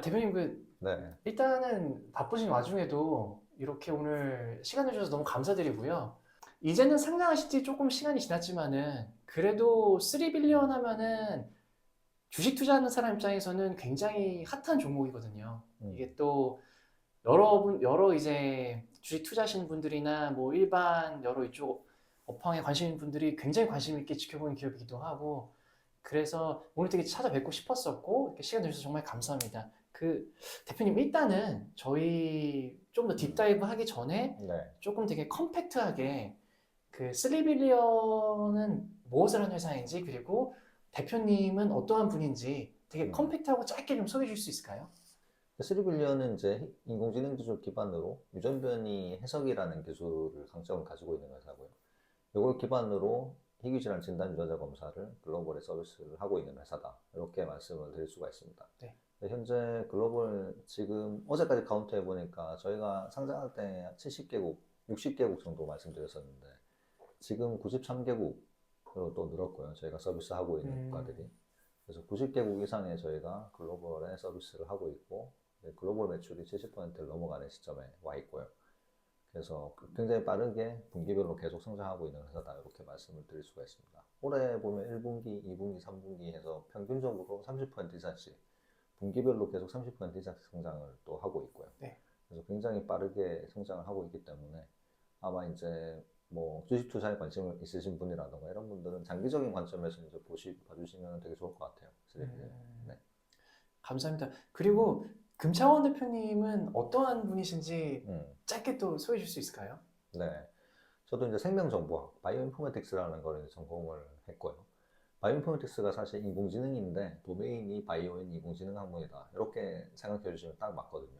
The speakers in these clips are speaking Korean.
대표님 네. 일단은 바쁘신 와중에도 이렇게 오늘 시간 내주셔서 너무 감사드리고요. 이제는 상장하신 지 조금 시간이 지났지만은 그래도 3빌리언 하면은 주식 투자하는 사람 입장에서는 굉장히 핫한 종목이거든요. 음, 이게 또 여러 이제 주식 투자하시는 분들이나 뭐 일반 여러 이쪽 업황에 관심 있는 분들이 굉장히 관심 있게 지켜보는 기업이기도 하고, 그래서 오늘 되게 찾아뵙고 싶었었고 이렇게 시간 내주셔서 정말 감사합니다. 대표님, 일단은 저희 좀 더 딥다이브 하기 전에 네. 조금 되게 컴팩트하게 3빌리언은 무엇을 하는 회사인지, 그리고 대표님은 어떠한 분인지 되게 음. 컴팩트하고 짧게 좀 소개해 줄 수 있을까요? 3빌리언은 이제 인공지능 기술 기반으로 유전변이 해석이라는 기술을 강점을 가지고 있는 회사고요. 이걸 기반으로 희귀질환 진단 유전자 검사를 글로벌에 서비스를 하고 있는 회사다. 이렇게 말씀을 드릴 수가 있습니다. 네. 현재 글로벌 지금 어제까지 카운트 해보니까 저희가 상장할 때 70개국, 60개국 정도 말씀드렸었는데 지금 93개국으로 또 늘었고요. 저희가 서비스하고 있는 국가들이. 그래서 90개국 이상의 저희가 글로벌에 서비스를 하고 있고 글로벌 매출이 70%를 넘어가는 시점에 와 있고요. 그래서 굉장히 빠르게 분기별로 계속 성장하고 있는 회사다 이렇게 말씀을 드릴 수가 있습니다. 올해 보면 1분기, 2분기, 3분기 해서 평균적으로 30% 이상씩 분기별로 계속 30% 이상 성장을 또 하고 있고요. 네. 그래서 굉장히 빠르게 성장을 하고 있기 때문에 아마 이제 뭐 주식 투자에 관심 있으신 분이라던가 이런 분들은 장기적인 관점에서 이제 봐주시면 되게 좋을 것 같아요. 네. 감사합니다. 그리고 금창원 대표님은 어떠한 분이신지 음, 짧게 또 소개해 줄 수 있을까요? 네. 저도 이제 생명정보학, 바이오인포메틱스라는 걸 이제 전공을 했고요. 바이오인포메틱스가 사실 인공지능인데 도메인이 바이오인 인공지능 학문이다. 이렇게 생각해 주시면 딱 맞거든요.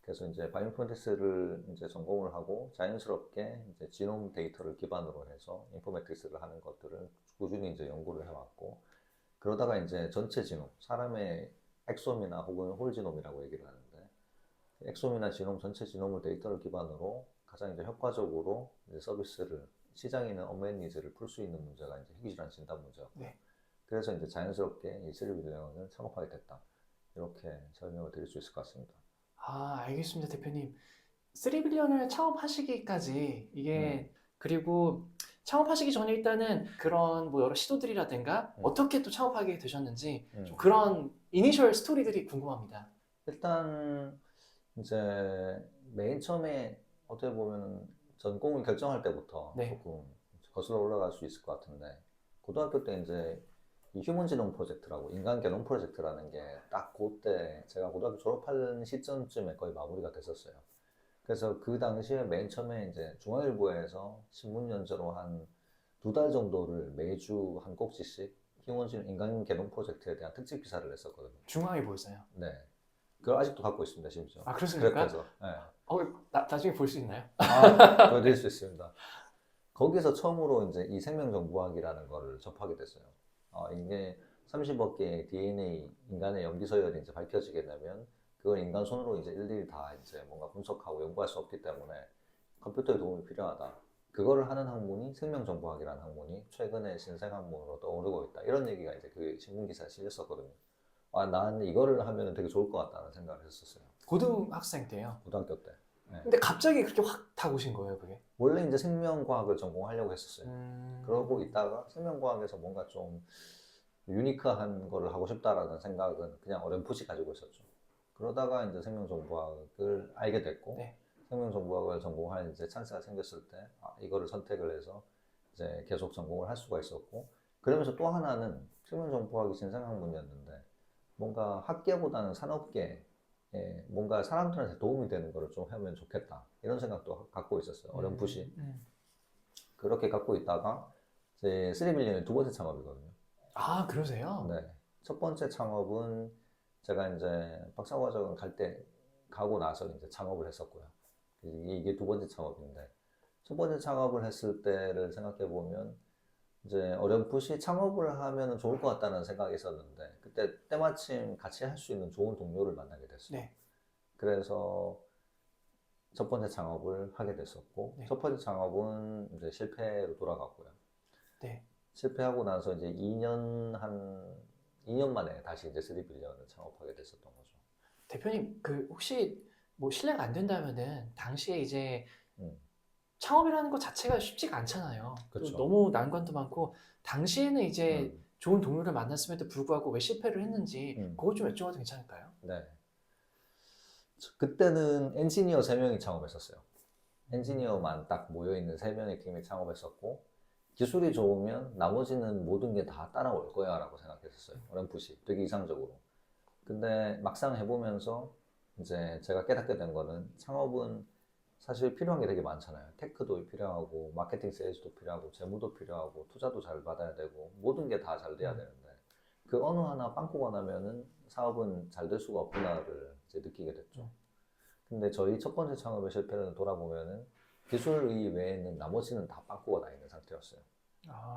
그래서 이제 바이오인포메틱스를 이제 전공을 하고 자연스럽게 이제 지놈 데이터를 기반으로 해서 인포메틱스를 하는 것들을 꾸준히 이제 연구를 해왔고 그러다가 이제 전체 지놈, 사람의 엑솜이나 혹은 홀지놈이라고 얘기를 하는데 엑솜이나 지놈 전체 지놈을 데이터를 기반으로 가장 이제 효과적으로 이제 서비스를 시장에 있는 언메이트 니즈를 풀 수 있는 문제가 이제 희귀질환 진단 문제였고요. 네. 그래서 이제 자연스럽게 이 3빌리언을 창업하게 됐다. 이렇게 설명을 드릴 수 있을 것 같습니다. 알겠습니다, 대표님. 3빌리언을 창업하시기까지 음, 그리고 창업하시기 전에 일단은 그런 뭐 여러 시도들이라든가 음, 어떻게 또 창업하게 되셨는지 좀 음. 그런 이니셜 스토리들이 궁금합니다. 일단 이제 맨 처음에 어떻게 보면 전공을 결정할 때부터 네. 조금 거슬러 올라갈 수 있을 것 같은데 고등학교 때 이제 이 휴먼 지놈 프로젝트라고 인간 게놈 프로젝트라는 게 딱 그때 제가 고등학교 졸업하는 시점쯤에 거의 마무리가 됐었어요. 그래서 그 당시에 맨 처음에 이제 중앙일보에서 신문 연재로 한 2달 정도를 매주 한 꼭지씩 휴먼 지놈 인간 게놈 프로젝트에 대한 특집 기사를 냈었거든요. 중앙에 보였어요. 네. 그걸 아직도 갖고 있습니다, 심지어. 그렇습니까? 그래서 네. 나중에 볼 수 있나요? 보여드릴 수 있습니다. 거기서 처음으로 이제 이 생명정보학이라는 거를 접하게 됐어요. 이게 30억 개의 DNA, 인간의 염기 서열이 이제 밝혀지게 되면 그걸 인간 손으로 이제 일일이 다 이제 뭔가 분석하고 연구할 수 없기 때문에 컴퓨터의 도움이 필요하다. 그거를 하는 학문이 생명정보학이라는 학문이 최근에 신생학문으로 떠오르고 있다. 이런 얘기가 이제 그 신문 기사에 실렸었거든요. 난 이거를 하면 되게 좋을 것 같다는 생각을 했었어요. 고등학생 때요. 고등학교 때. 네. 근데 갑자기 그렇게 확 다 오신 거예요, 그게? 원래 이제 생명과학을 전공하려고 했었어요. 음, 그러고 있다가 생명과학에서 뭔가 좀 유니크한 거를 하고 싶다라는 생각은 그냥 어렴풋이 가지고 있었죠. 그러다가 이제 생명정보학을 알게 됐고, 네. 생명정보학을 전공할 이제 찬스가 생겼을 때, 이거를 선택을 해서 이제 계속 전공을 할 수가 있었고, 그러면서 또 하나는 생명정보학이 신생학문이었는데, 뭔가 학계보다는 산업계에 뭔가 사람들한테 도움이 되는 거를 좀 하면 좋겠다. 이런 생각도 갖고 있었어요. 어렴풋이. 그렇게 갖고 있다가, 제 3밀리언의 두 번째 창업이거든요. 그러세요? 네. 첫 번째 창업은 제가 이제 박사과정 가고 나서 이제 창업을 했었고요. 이게 두 번째 창업인데, 첫 번째 창업을 했을 때를 생각해 보면, 이제 어렴풋이 창업을 하면 좋을 것 같다는 생각이 있었는데, 그때 때마침 같이 할 수 있는 좋은 동료를 만나게 됐어요. 네. 그래서 첫 번째 창업을 하게 됐었고, 네. 첫 번째 창업은 이제 실패로 돌아갔고요. 네. 실패하고 나서 이제 2년 만에 다시 이제 3빌리언을 창업하게 됐었던 거죠. 대표님, 그 혹시 뭐 실례가 안 된다면은 당시에 이제 음, 창업이라는 것 자체가 쉽지가 않잖아요. 또 그쵸. 너무 난관도 많고 당시에는 이제 음, 좋은 동료를 만났음에도 불구하고 왜 실패를 했는지 음, 그거 좀 여쭤봐도 괜찮을까요? 네. 그때는 엔지니어 3명이 창업했었어요. 엔지니어만 딱 모여있는 3명의 팀이 창업했었고, 기술이 좋으면 나머지는 모든 게 다 따라올 거야 라고 생각했었어요. 어렴풋이. 되게 이상적으로. 근데 막상 해보면서 이제 제가 깨닫게 된 거는 창업은 사실 필요한 게 되게 많잖아요. 테크도 필요하고, 마케팅 세일즈도 필요하고, 재무도 필요하고, 투자도 잘 받아야 되고, 모든 게 다 잘 돼야 되는데, 그 어느 하나 빵꾸가 나면은 사업은 잘 될 수가 없구나를 이제 느끼게 됐죠. 근데 저희 첫 번째 창업의 실패를 돌아보면은 기술의 외에는 나머지는 다 빵꾸가 나 있는 상태였어요.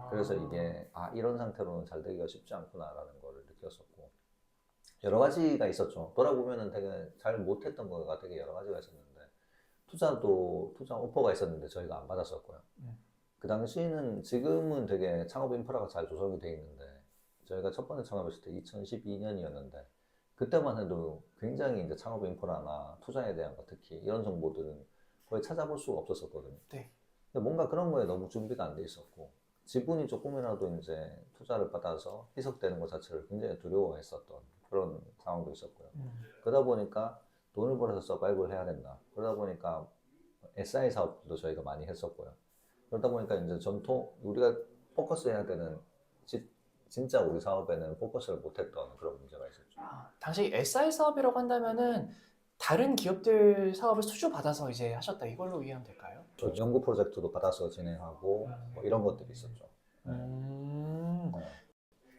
그래서 아, 이게 이런 상태로는 잘 되기가 쉽지 않구나라는 걸 느꼈었고 여러 가지가 있었죠. 돌아보면은 되게 잘 못했던 거가 되게 여러 가지가 있었는데 투자 오퍼가 있었는데 저희가 안 받았었고요. 음, 그 당시에는 지금은 되게 창업 인프라가 잘 조성이 돼 있는데 저희가 첫 번째 창업했을 때 2012년이었는데 그때만 해도 굉장히 이제 창업 인프라나 투자에 대한 거 특히 이런 정보들은 거의 찾아볼 수가 없었었거든요. 네. 근데 뭔가 그런 거에 너무 준비가 안 돼 있었고 지분이 조금이라도 이제 투자를 받아서 희석되는 것 자체를 굉장히 두려워했었던 그런 상황도 있었고요. 음, 그러다 보니까 돈을 벌어서 서바이벌 해야 된다. 그러다 보니까 SI 사업도 저희가 많이 했었고요. 그러다 보니까 이제 우리가 포커스 해야 되는 진짜 우리 사업에는 포커스를 못했던 그런 문제가 있었죠. 당시 SI 사업이라고 한다면은 다른 기업들 사업을 수주받아서 이제 하셨다 이걸로 이해하면 될까요? 저 연구 프로젝트도 받아서 진행하고 뭐 이런 것들이 있었죠. 네. 음, 네.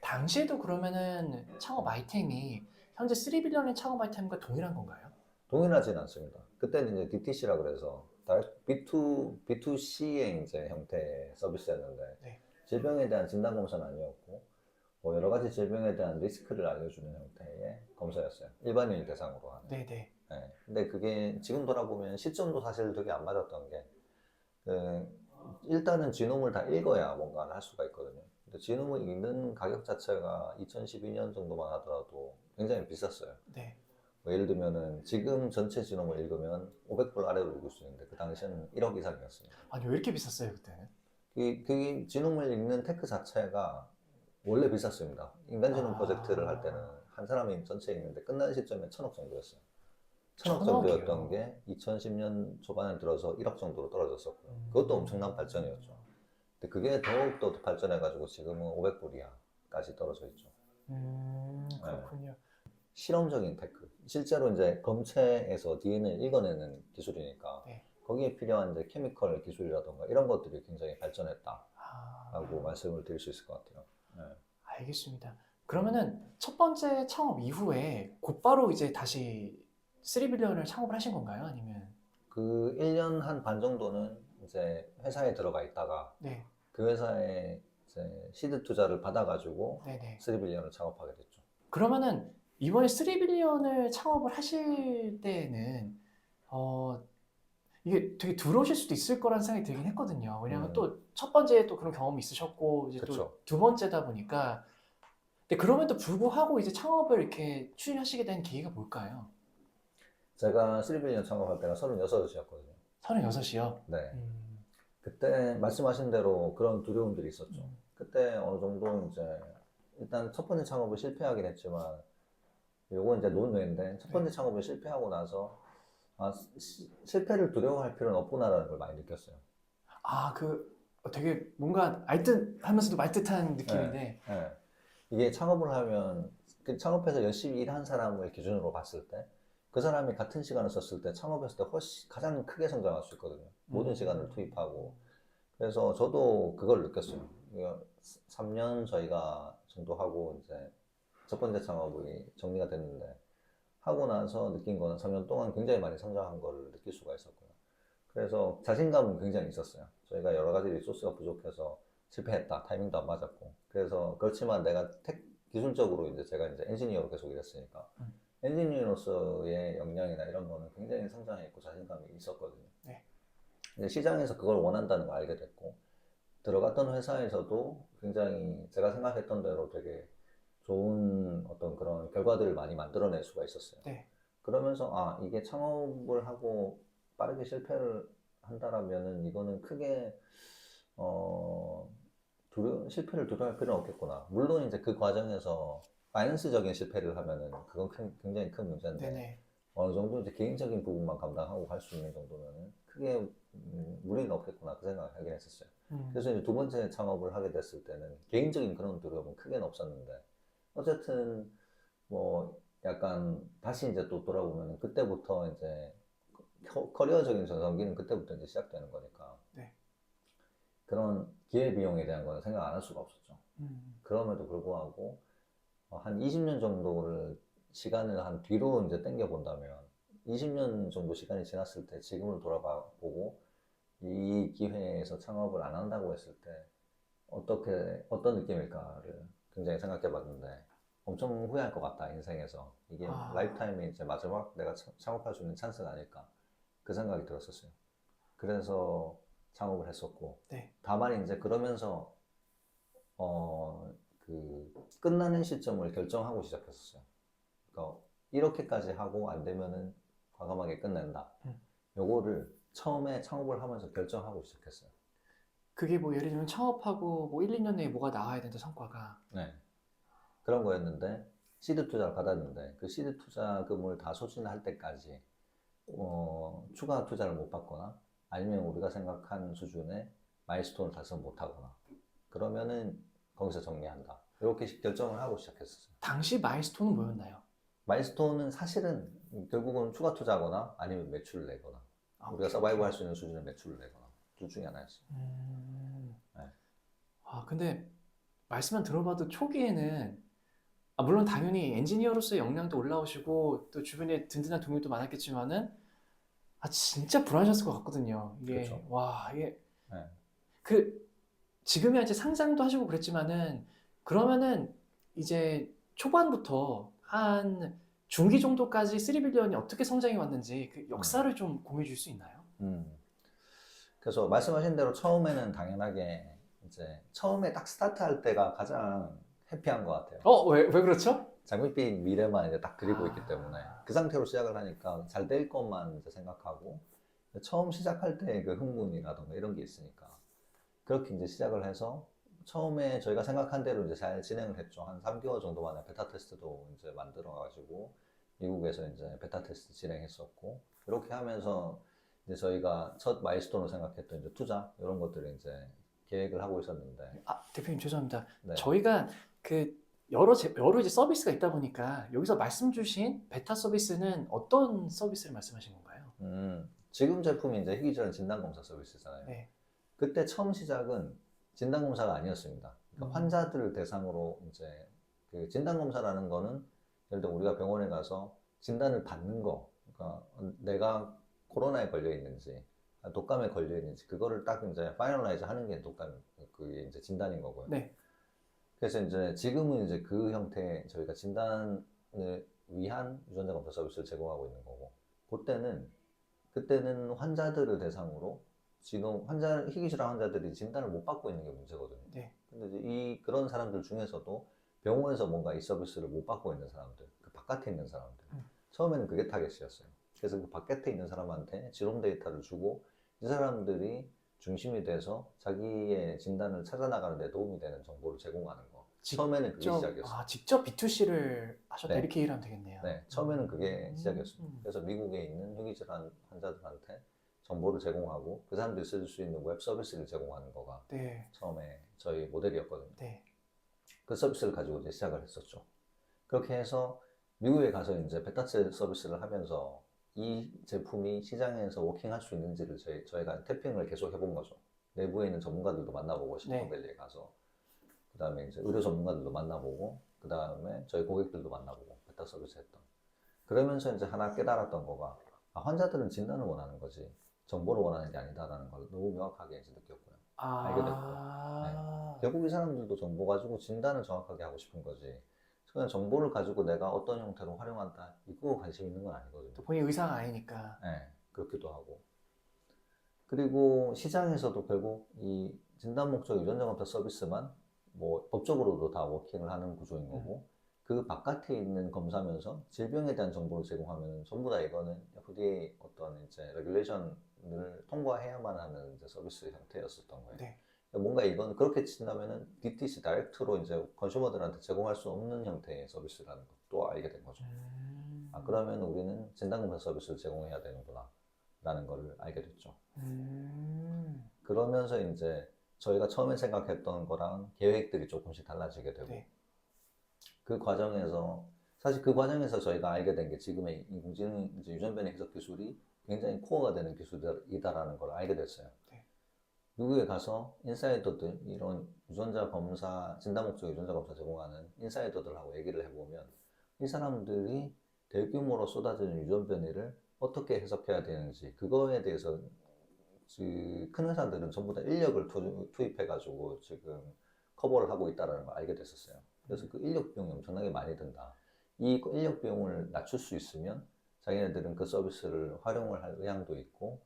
당시에도 그러면은 창업 아이템이 현재 3빌리언의 창업 아이템과 동일한 건가요? 동일하진 않습니다. 그때는 이제 DTC라 그래서 B2C의 이제 형태의 서비스였는데 네. 질병에 대한 진단 검사는 아니었고 뭐 여러 가지 질병에 대한 리스크를 알려주는 형태의 검사였어요. 일반인 대상으로 하는. 네네. 네. 근데 그게 지금 돌아보면 시점도 사실 되게 안 맞았던 게 그 일단은 지놈을 다 읽어야 뭔가를 할 수가 있거든요. 근데 지놈을 읽는 가격 자체가 2012년 정도만 하더라도 굉장히 비쌌어요. 네. 뭐 예를 들면은 지금 전체 지놈을 읽으면 500불 아래로 읽을 수 있는데 그 당시에는 1억 이상이었어요. 아니, 왜 이렇게 비쌌어요, 그때는? 그 지놈을 읽는 테크 자체가 원래 비쌌습니다. 인간지능 프로젝트를 할 때는 아, 한 사람이 전체 읽는데 끝나는 시점에 1,000억 정도였어요. 1,000억 정도였던 천억이요. 게 2010년 초반에 들어서 1억 정도로 떨어졌었고요. 그것도 음, 엄청난 발전이었죠. 근데 그게 더욱더 발전해가지고 지금은 500불 이하까지 떨어져 있죠. 네. 그렇군요. 실험적인 테크. 실제로 이제 검체에서 DNA를 읽어내는 기술이니까 네. 거기에 필요한 이제 케미컬 기술이라던가 이런 것들이 굉장히 발전했다라고 아, 말씀을 드릴 수 있을 것 같아요. 네. 알겠습니다. 그러면은 첫 번째 창업 이후에 곧바로 이제 다시 3빌리언을 창업을 하신 건가요? 아니면? 그 1년 한 반 정도는 이제 회사에 들어가 있다가 네. 그 회사에 이제 시드 투자를 받아가지고 네네. 3빌리언을 창업하게 됐죠. 그러면은 이번에 3빌리언을 창업을 하실 때에는 어, 이게 되게 두려우실 수도 있을 거라는 생각이 들긴 했거든요. 왜냐하면 음, 또 첫 번째 또 그런 경험이 있으셨고 이제 또 그쵸. 두 번째다 보니까 근데 그럼에도 불구하고 이제 창업을 이렇게 추진하시게 된 계기가 뭘까요? 제가 3빌리언 창업할 때가 36이었거든요. 36이요. 네. 음, 그때 말씀하신 대로 그런 두려움들이 있었죠. 음, 그때 어느 정도 이제 일단 첫 번째 창업을 실패하긴 했지만 요건 이제 논외인데 첫 네. 번째 창업을 실패하고 나서 실패를 두려워할 필요는 없구나라는 걸 많이 느꼈어요. 되게 뭔가 알듯하면서도 말듯한 예, 느낌인데, 예. 이게 창업을 하면 그 창업해서 열심히 일한 사람을 기준으로 봤을 때 그 사람이 같은 시간을 썼을 때 창업했을 때 훨씬 가장 크게 성장할 수 있거든요. 모든 시간을 음, 투입하고 그래서 저도 그걸 느꼈어요. 3년 저희가 정도 하고 이제 첫 번째 창업이 정리가 됐는데 하고 나서 느낀 거는 3년 동안 굉장히 많이 성장한 걸 느낄 수가 있었고요. 그래서 자신감은 굉장히 있었어요. 저희가 여러 가지 리소스가 부족해서 실패했다. 타이밍도 안 맞았고. 그래서 그렇지만 내가 기술적으로 이제 제가 이제 엔지니어로 계속 일했으니까 음, 엔지니어로서의 역량이나 이런 거는 굉장히 성장했고 자신감이 있었거든요. 네. 근데 시장에서 그걸 원한다는 걸 알게 됐고 들어갔던 회사에서도 굉장히 제가 생각했던 대로 되게 좋은 어떤 그런 결과들을 많이 만들어낼 수가 있었어요. 네. 그러면서 이게 창업을 하고 빠르게 실패를 한다라면은 이거는 크게 실패를 두려워할 필요는 없겠구나. 물론 이제 그 과정에서 파이낸스적인 실패를 하면은 그건 굉장히 큰 문제인데 네네. 어느 정도 이제 개인적인 부분만 감당하고 갈 수 있는 정도면은 크게 무리는 없겠구나 그 생각을 하긴 했었어요. 그래서 이제 두 번째 창업을 하게 됐을 때는 개인적인 그런 두려움은 크게는 없었는데 어쨌든 뭐 약간 다시 이제 또 돌아보면 그때부터 이제 커리어적인 전성기는 그때부터 이제 시작되는 거니까 네. 그런 기회비용에 대한 거는 생각 안 할 수가 없었죠. 음. 그럼에도 불구하고 한 20년 정도를 시간을 한 뒤로 이제 당겨 본다면 20년 정도 시간이 지났을 때 지금을 돌아봐 보고 이 기회에서 창업을 안 한다고 했을 때 어떤 느낌일까를 굉장히 생각해 봤는데 엄청 후회할 것 같다 인생에서 이게 라이프타임이 이제 마지막 내가 창업할 수 있는 찬스가 아닐까 그 생각이 들었었어요. 그래서 창업을 했었고 네. 다만 이제 그러면서 그 끝나는 시점을 결정하고 시작했었어요. 그러니까 이렇게까지 하고 안 되면은 과감하게 끝낸다. 요거를 처음에 창업을 하면서 결정하고 시작했어요. 그게 뭐 예를 들면 창업하고 뭐 1, 2년 내에 뭐가 나와야 된다 성과가. 네. 그런 거였는데 시드 투자를 받았는데 그 시드 투자금을 다 소진할 때까지 추가 투자를 못 받거나 아니면 우리가 생각한 수준의 마일스톤을 달성 못 하거나 그러면은 거기서 정리한다. 이렇게 결정을 하고 시작했었어요. 당시 마일스톤은 뭐였나요? 마일스톤은 사실은 결국은 추가 투자거나 아니면 매출을 내거나 우리가 서바이브 할 수 있는 수준의 매출을 내거나 둘 중에 하나였어요. 네. 근데 말씀만 들어봐도 초기에는 물론 당연히 엔지니어로서의 역량도 올라오시고 또 주변에 든든한 동료도 많았겠지만은 진짜 불안하셨을 것 같거든요. 이게 그렇죠. 이게 네. 지금이야 이제 상장도 하시고 그랬지만은 그러면은 이제 초반부터 한 중기 정도까지 3빌리언이 어떻게 성장해 왔는지 그 역사를 좀 공유해 줄 수 있나요? 그래서 말씀하신 대로 처음에는 당연하게 이제 처음에 딱 스타트할 때가 가장 해피한 것 같아요. 왜 그렇죠? 장밋빛 미래만 이제 딱 그리고 있기 때문에 그 상태로 시작을 하니까 잘 될 것만 이제 생각하고 처음 시작할 때 그 흥분이라던가 이런 게 있으니까 그렇게 이제 시작을 해서 처음에 저희가 생각한 대로 이제 잘 진행을 했죠. 한 3개월 정도 만에 베타 테스트도 이제 만들어가지고 미국에서 이제 베타 테스트 진행했었고 이렇게 하면서 이제 저희가 첫 마일스톤으로 생각했던 이제 투자 이런 것들을 이제 계획을 하고 있었는데 대표님 죄송합니다. 네. 저희가 그 여러 이제 서비스가 있다 보니까 여기서 말씀 주신 베타 서비스는 어떤 서비스를 말씀하신 건가요? 지금 제품이 이제 희귀질환 진단검사 서비스잖아요. 네. 그때 처음 시작은 진단검사가 아니었습니다. 그러니까 환자들을 대상으로 이제 그 진단검사라는 거는 예를 들어 우리가 병원에 가서 진단을 받는 거, 그러니까 내가 코로나에 걸려 있는지, 독감에 걸려 있는지 그거를 딱 이제 파이널라이즈 하는 게 독감 그게 이제 진단인 거고요. 네. 그래서 이제 지금은 이제 그 형태의 저희가 진단을 위한 유전자 검사 서비스를 제공하고 있는 거고, 그때는 환자들을 대상으로 지금 희귀질환 환자들이 진단을 못 받고 있는 게 문제거든요. 네. 근데 이제 그런 사람들 중에서도 병원에서 뭔가 이 서비스를 못 받고 있는 사람들, 그 바깥에 있는 사람들. 처음에는 그게 타겟이었어요. 그래서 그 바깥에 있는 사람한테 지롬 데이터를 주고 이 사람들이 중심이 돼서 자기의 진단을 찾아나가는 데 도움이 되는 정보를 제공하는 거. 처음에는 그게 시작이었어요. 직접 B2C를 하셨다 네. 이렇게 이해하면 되겠네요. 네, 처음에는 그게 시작이었습니다. 그래서 미국에 있는 희귀질환 환자들한테 정보를 제공하고 그 사람들이 쓸 수 있는 웹 서비스를 제공하는 거가 네. 처음에 저희 모델이었거든요. 네. 그 서비스를 가지고 이제 시작을 했었죠. 그렇게 해서 미국에 가서 이제 베타 서비스를 하면서 이 제품이 시장에서 워킹할 수 있는지를 저희가 태핑을 계속 해본 거죠. 내부에 있는 전문가들도 만나보고 실리콘밸리에 가서 그 다음에 이제 의료 전문가들도 만나보고 그 다음에 저희 고객들도 만나보고 베타 서비스 했던. 그러면서 이제 하나 깨달았던 거가 환자들은 진단을 원하는 거지 정보를 원하는 게 아니다라는 걸 너무 명확하게 이제 느꼈고요. 알게 됐고. 네. 결국 이 사람들도 정보 가지고 진단을 정확하게 하고 싶은 거지. 그냥 정보를 가지고 내가 어떤 형태로 활용한다 이거 관심 있는 건 아니거든요. 또 본인 의사가 아니니까. 네, 그렇기도 하고. 그리고 시장에서도 결국 이 진단 목적 유전자 검사 서비스만 뭐 법적으로도 다 워킹을 하는 구조인 거고 그 바깥에 있는 검사면서 질병에 대한 정보를 제공하면 전부 다 이거는 FDA 어떤 이제 레귤레이션을 통과해야만 하는 이제 서비스 형태였었던 거예요. 네. 뭔가 이건 그렇게 친다면은 DTC 다이렉트로 이제 컨슈머들한테 제공할 수 없는 형태의 서비스라는 것도 알게 된 거죠. 아, 그러면 우리는 진단검사 서비스를 제공해야 되는구나 라는 걸 알게 됐죠. 그러면서 이제 저희가 처음에 생각했던 거랑 계획들이 조금씩 달라지게 되고 네. 그 과정에서 사실 그 과정에서 저희가 알게 된 게 지금의 인공지능 이제 유전변이 해석 기술이 굉장히 코어가 되는 기술이다라는 걸 알게 됐어요. 네. 미국에 가서 인사이더들 이런 유전자 검사 진단 목적 유전자 검사 제공하는 인사이더들하고 얘기를 해보면 이 사람들이 대규모로 쏟아지는 유전 변이를 어떻게 해석해야 되는지 그거에 대해서 큰 회사들은 전부 다 인력을 투입해가지고 지금 커버를 하고 있다는 걸 알게 됐었어요. 그래서 그 인력 비용이 엄청나게 많이 든다. 이 인력 비용을 낮출 수 있으면 자기네들은 그 서비스를 활용을 할 의향도 있고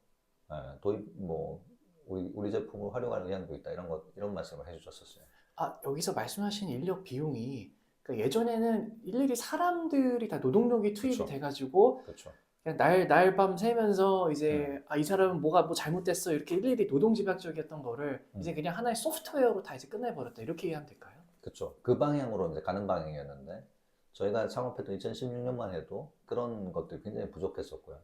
도입 뭐 우리 제품을 활용할 의향도 있다 이런 말씀을 해주셨었어요. 아, 여기서 말씀하신 인력 비용이 그러니까 예전에는 일일이 사람들이 다 노동력이 투입이 그쵸. 돼가지고 그렇죠. 그냥 날밤 새면서 이제 아, 이 사람은 뭐 잘못됐어 이렇게 일일이 노동집약적이었던 거를 이제 그냥 하나의 소프트웨어로 다 이제 끝내버렸다 이렇게 이해하면 될까요? 그렇죠. 그 방향으로 이제 가는 방향이었는데 저희가 창업했던 2016년만 해도 그런 것들이 굉장히 부족했었고요.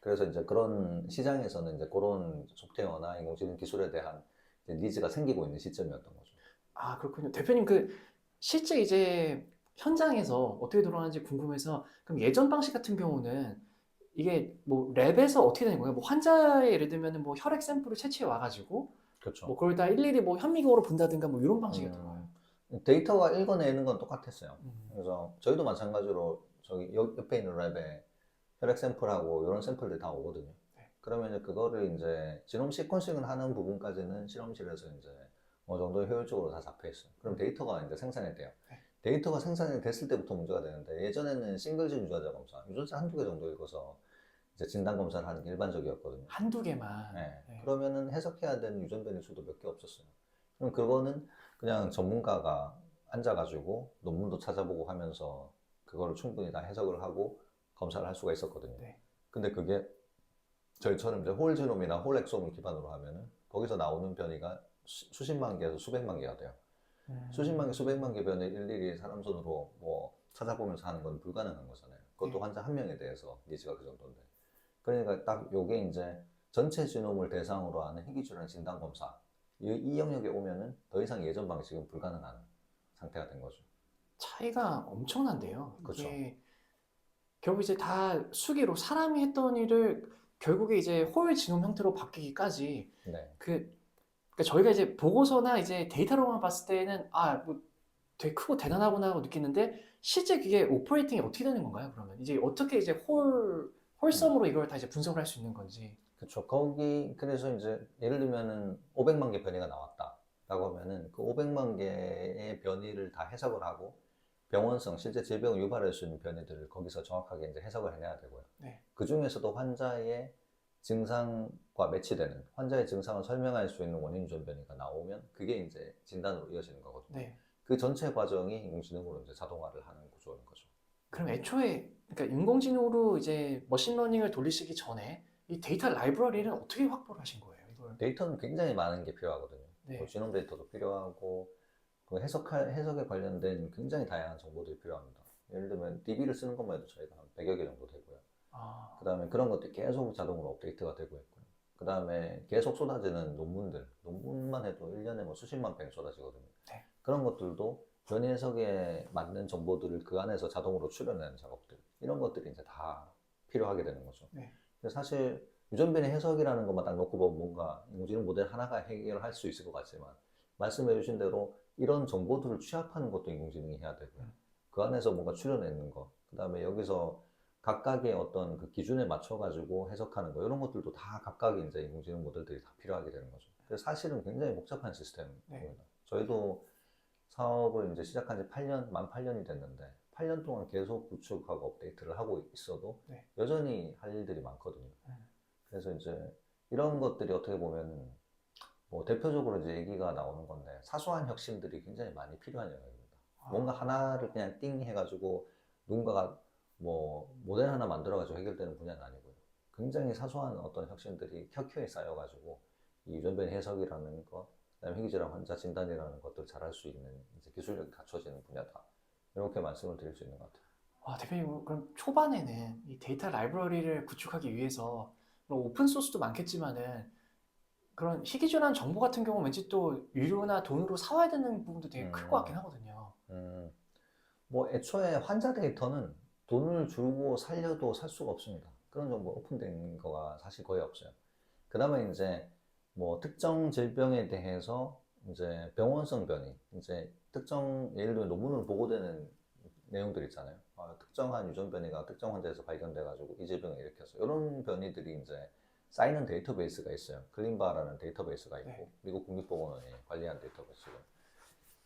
그래서 이제 그런 시장에서는 이제 그런 소프트웨어나 인공지능 기술에 대한 이제 니즈가 생기고 있는 시점이었던 거죠. 아, 그렇군요. 대표님 그 실제 이제 현장에서 어떻게 돌아가는지 궁금해서 그럼 예전 방식 같은 경우는 이게 뭐 랩에서 어떻게 되는 거예요? 뭐 환자의 예를 들면 뭐 혈액 샘플을 채취해 와가지고 그렇죠. 뭐 그걸 다 일일이 뭐 현미경으로 본다든가 뭐 이런 방식이었던 거예요. 데이터가 읽어내는 건 똑같았어요. 음. 그래서 저희도 마찬가지로 저기 옆에 있는 랩에 혈액 샘플하고 이런 샘플들이 다 오거든요. 네. 그러면 이제 그거를 이제 지놈 시퀀싱을 하는 부분까지는 실험실에서 이제 어느 정도 효율적으로 다 잡혀 있어요. 그럼 데이터가 이제 생산이 돼요. 네. 데이터가 생산이 됐을 때부터 문제가 되는데 예전에는 싱글진 유전자 검사, 유전자 한두 개 정도 읽어서 이제 진단 검사를 하는 게 일반적이었거든요. 한두 개만. 네. 네. 그러면은 해석해야 되는 유전 변이 수도 몇 개 없었어요. 그럼 그거는 그냥 전문가가 앉아가지고 논문도 찾아보고 하면서 그거를 충분히 다 해석을 하고 검사를 할 수가 있었거든요. 네. 근데 그게 저희처럼 이제 홀 지놈이나 홀 엑솜을 기반으로 하면은 거기서 나오는 변이가 수십만 개에서 수백만 개가 돼요. 수십만 개, 수백만 개 변이 일일이 사람 손으로 뭐 찾아보면서 하는 건 불가능한 거잖아요. 그것도 네. 환자 한 명에 대해서 니즈가 그 정도인데. 그러니까 딱 요게 이제 전체 지놈을 대상으로 하는 희귀질환 진단 검사 이 영역에 오면은 더 이상 예전 방식은 불가능한 상태가 된 거죠. 차이가 엄청난데요. 그렇죠. 이게 결국 이제 다 수기로 사람이 했던 일을 결국에 이제 홀 지놈 형태로 바뀌기까지 네. 그러니까 저희가 이제 보고서나 이제 데이터로만 봤을 때는 아, 뭐 되게 크고 대단하구나 하고 느끼는데 실제 그게 오퍼레이팅이 어떻게 되는 건가요? 그러면 이제 어떻게 이제 홀섬으로 이걸 다 이제 분석을 할 수 있는 건지. 그렇죠. 거기 그래서 이제 예를 들면은 500만 개 변이가 나왔다라고 하면은 그 500만 개의 변이를 다 해석을 하고 병원성 실제 질병을 유발할 수 있는 변이들을 거기서 정확하게 이제 해석을 해내야 되고요. 네. 그 중에서도 환자의 증상과 매치되는 환자의 증상을 설명할 수 있는 원인 유전 변이가 나오면 그게 이제 진단으로 이어지는 거거든요. 네. 그 전체 과정이 인공지능으로 이제 자동화를 하는 구조인 거죠. 그럼 애초에 그러니까 인공지능으로 이제 머신러닝을 돌리시기 전에 이 데이터 라이브러리는 어떻게 확보를 하신 거예요? 이걸. 데이터는 굉장히 많은 게 필요하거든요. 네. 뭐 지놈 데이터도 필요하고 그 해석에 관련된 굉장히 다양한 정보들이 필요합니다. 예를 들면 DB를 쓰는 것만 해도 저희가 한 100여 개 정도 되고요. 아, 그 다음에 그런 것들이 계속 자동으로 업데이트가 되고 있고요. 그 다음에 계속 쏟아지는 논문만 해도 1년에 뭐 수십만 편이 쏟아지거든요. 네. 그런 것들도 변이 해석에 맞는 정보들을 그 안에서 자동으로 추려내는 작업들 이런 것들이 이제 다 필요하게 되는 거죠. 네. 근데 사실 유전 변이 해석이라는 것만 딱 놓고 보면 뭔가 인공지능 모델 하나가 해결할 수 있을 것 같지만 말씀해 주신 대로 이런 정보들을 취합하는 것도 인공지능이 해야 되고요. 그 안에서 뭔가 추려내는 거, 그 다음에 여기서 각각의 어떤 그 기준에 맞춰가지고 해석하는 거, 이런 것들도 다 각각의 이제 인공지능 모델들이 다 필요하게 되는 거죠. 그래서 사실은 굉장히 복잡한 시스템입니다. 네. 저희도 사업을 이제 시작한 지 만 8년이 됐는데, 8년 동안 계속 구축하고 업데이트를 하고 있어도 네. 여전히 할 일들이 많거든요. 그래서 이제 이런 것들이 어떻게 보면 뭐 대표적으로 이제 얘기가 나오는 건데, 사소한 혁신들이 굉장히 많이 필요한 영역입니다. 뭔가 하나를 그냥 띵 해가지고 누군가가 뭐 모델 하나 만들어가지고 해결되는 분야는 아니고요. 굉장히 사소한 어떤 혁신들이 켜켜이 쌓여가지고 이 유전변 해석이라는 것, 그다음에 희귀질환 환자 진단이라는 것들을 잘할 수 있는 이제 기술력이 갖춰지는 분야다. 이렇게 말씀을 드릴 수 있는 것 같아요. 와, 대표님, 그럼 초반에는 이 데이터 라이브러리를 구축하기 위해서 물론 오픈 소스도 많겠지만은 그런 희귀질환 정보 같은 경우 왠지 또 유료나 돈으로 사와야 되는 부분도 되게 클 것 같긴 하거든요. 음, 뭐 애초에 환자 데이터는 돈을 주고 살려도 살 수가 없습니다. 그런 정보 오픈된 거가 사실 거의 없어요. 그다음에 이제 뭐 특정 질병에 대해서 이제 병원성 변이, 이제 특정 예를 들어 논문으로 보고되는 내용들 있잖아요. 특정한 유전 변이가 특정 환자에서 발견돼가지고 이 질병을 일으켰어. 이런 변이들이 이제 쌓이는 데이터베이스가 있어요. 클린바라는 데이터베이스가 있고 네. 미국 국립보건원이 관리한 데이터베이스고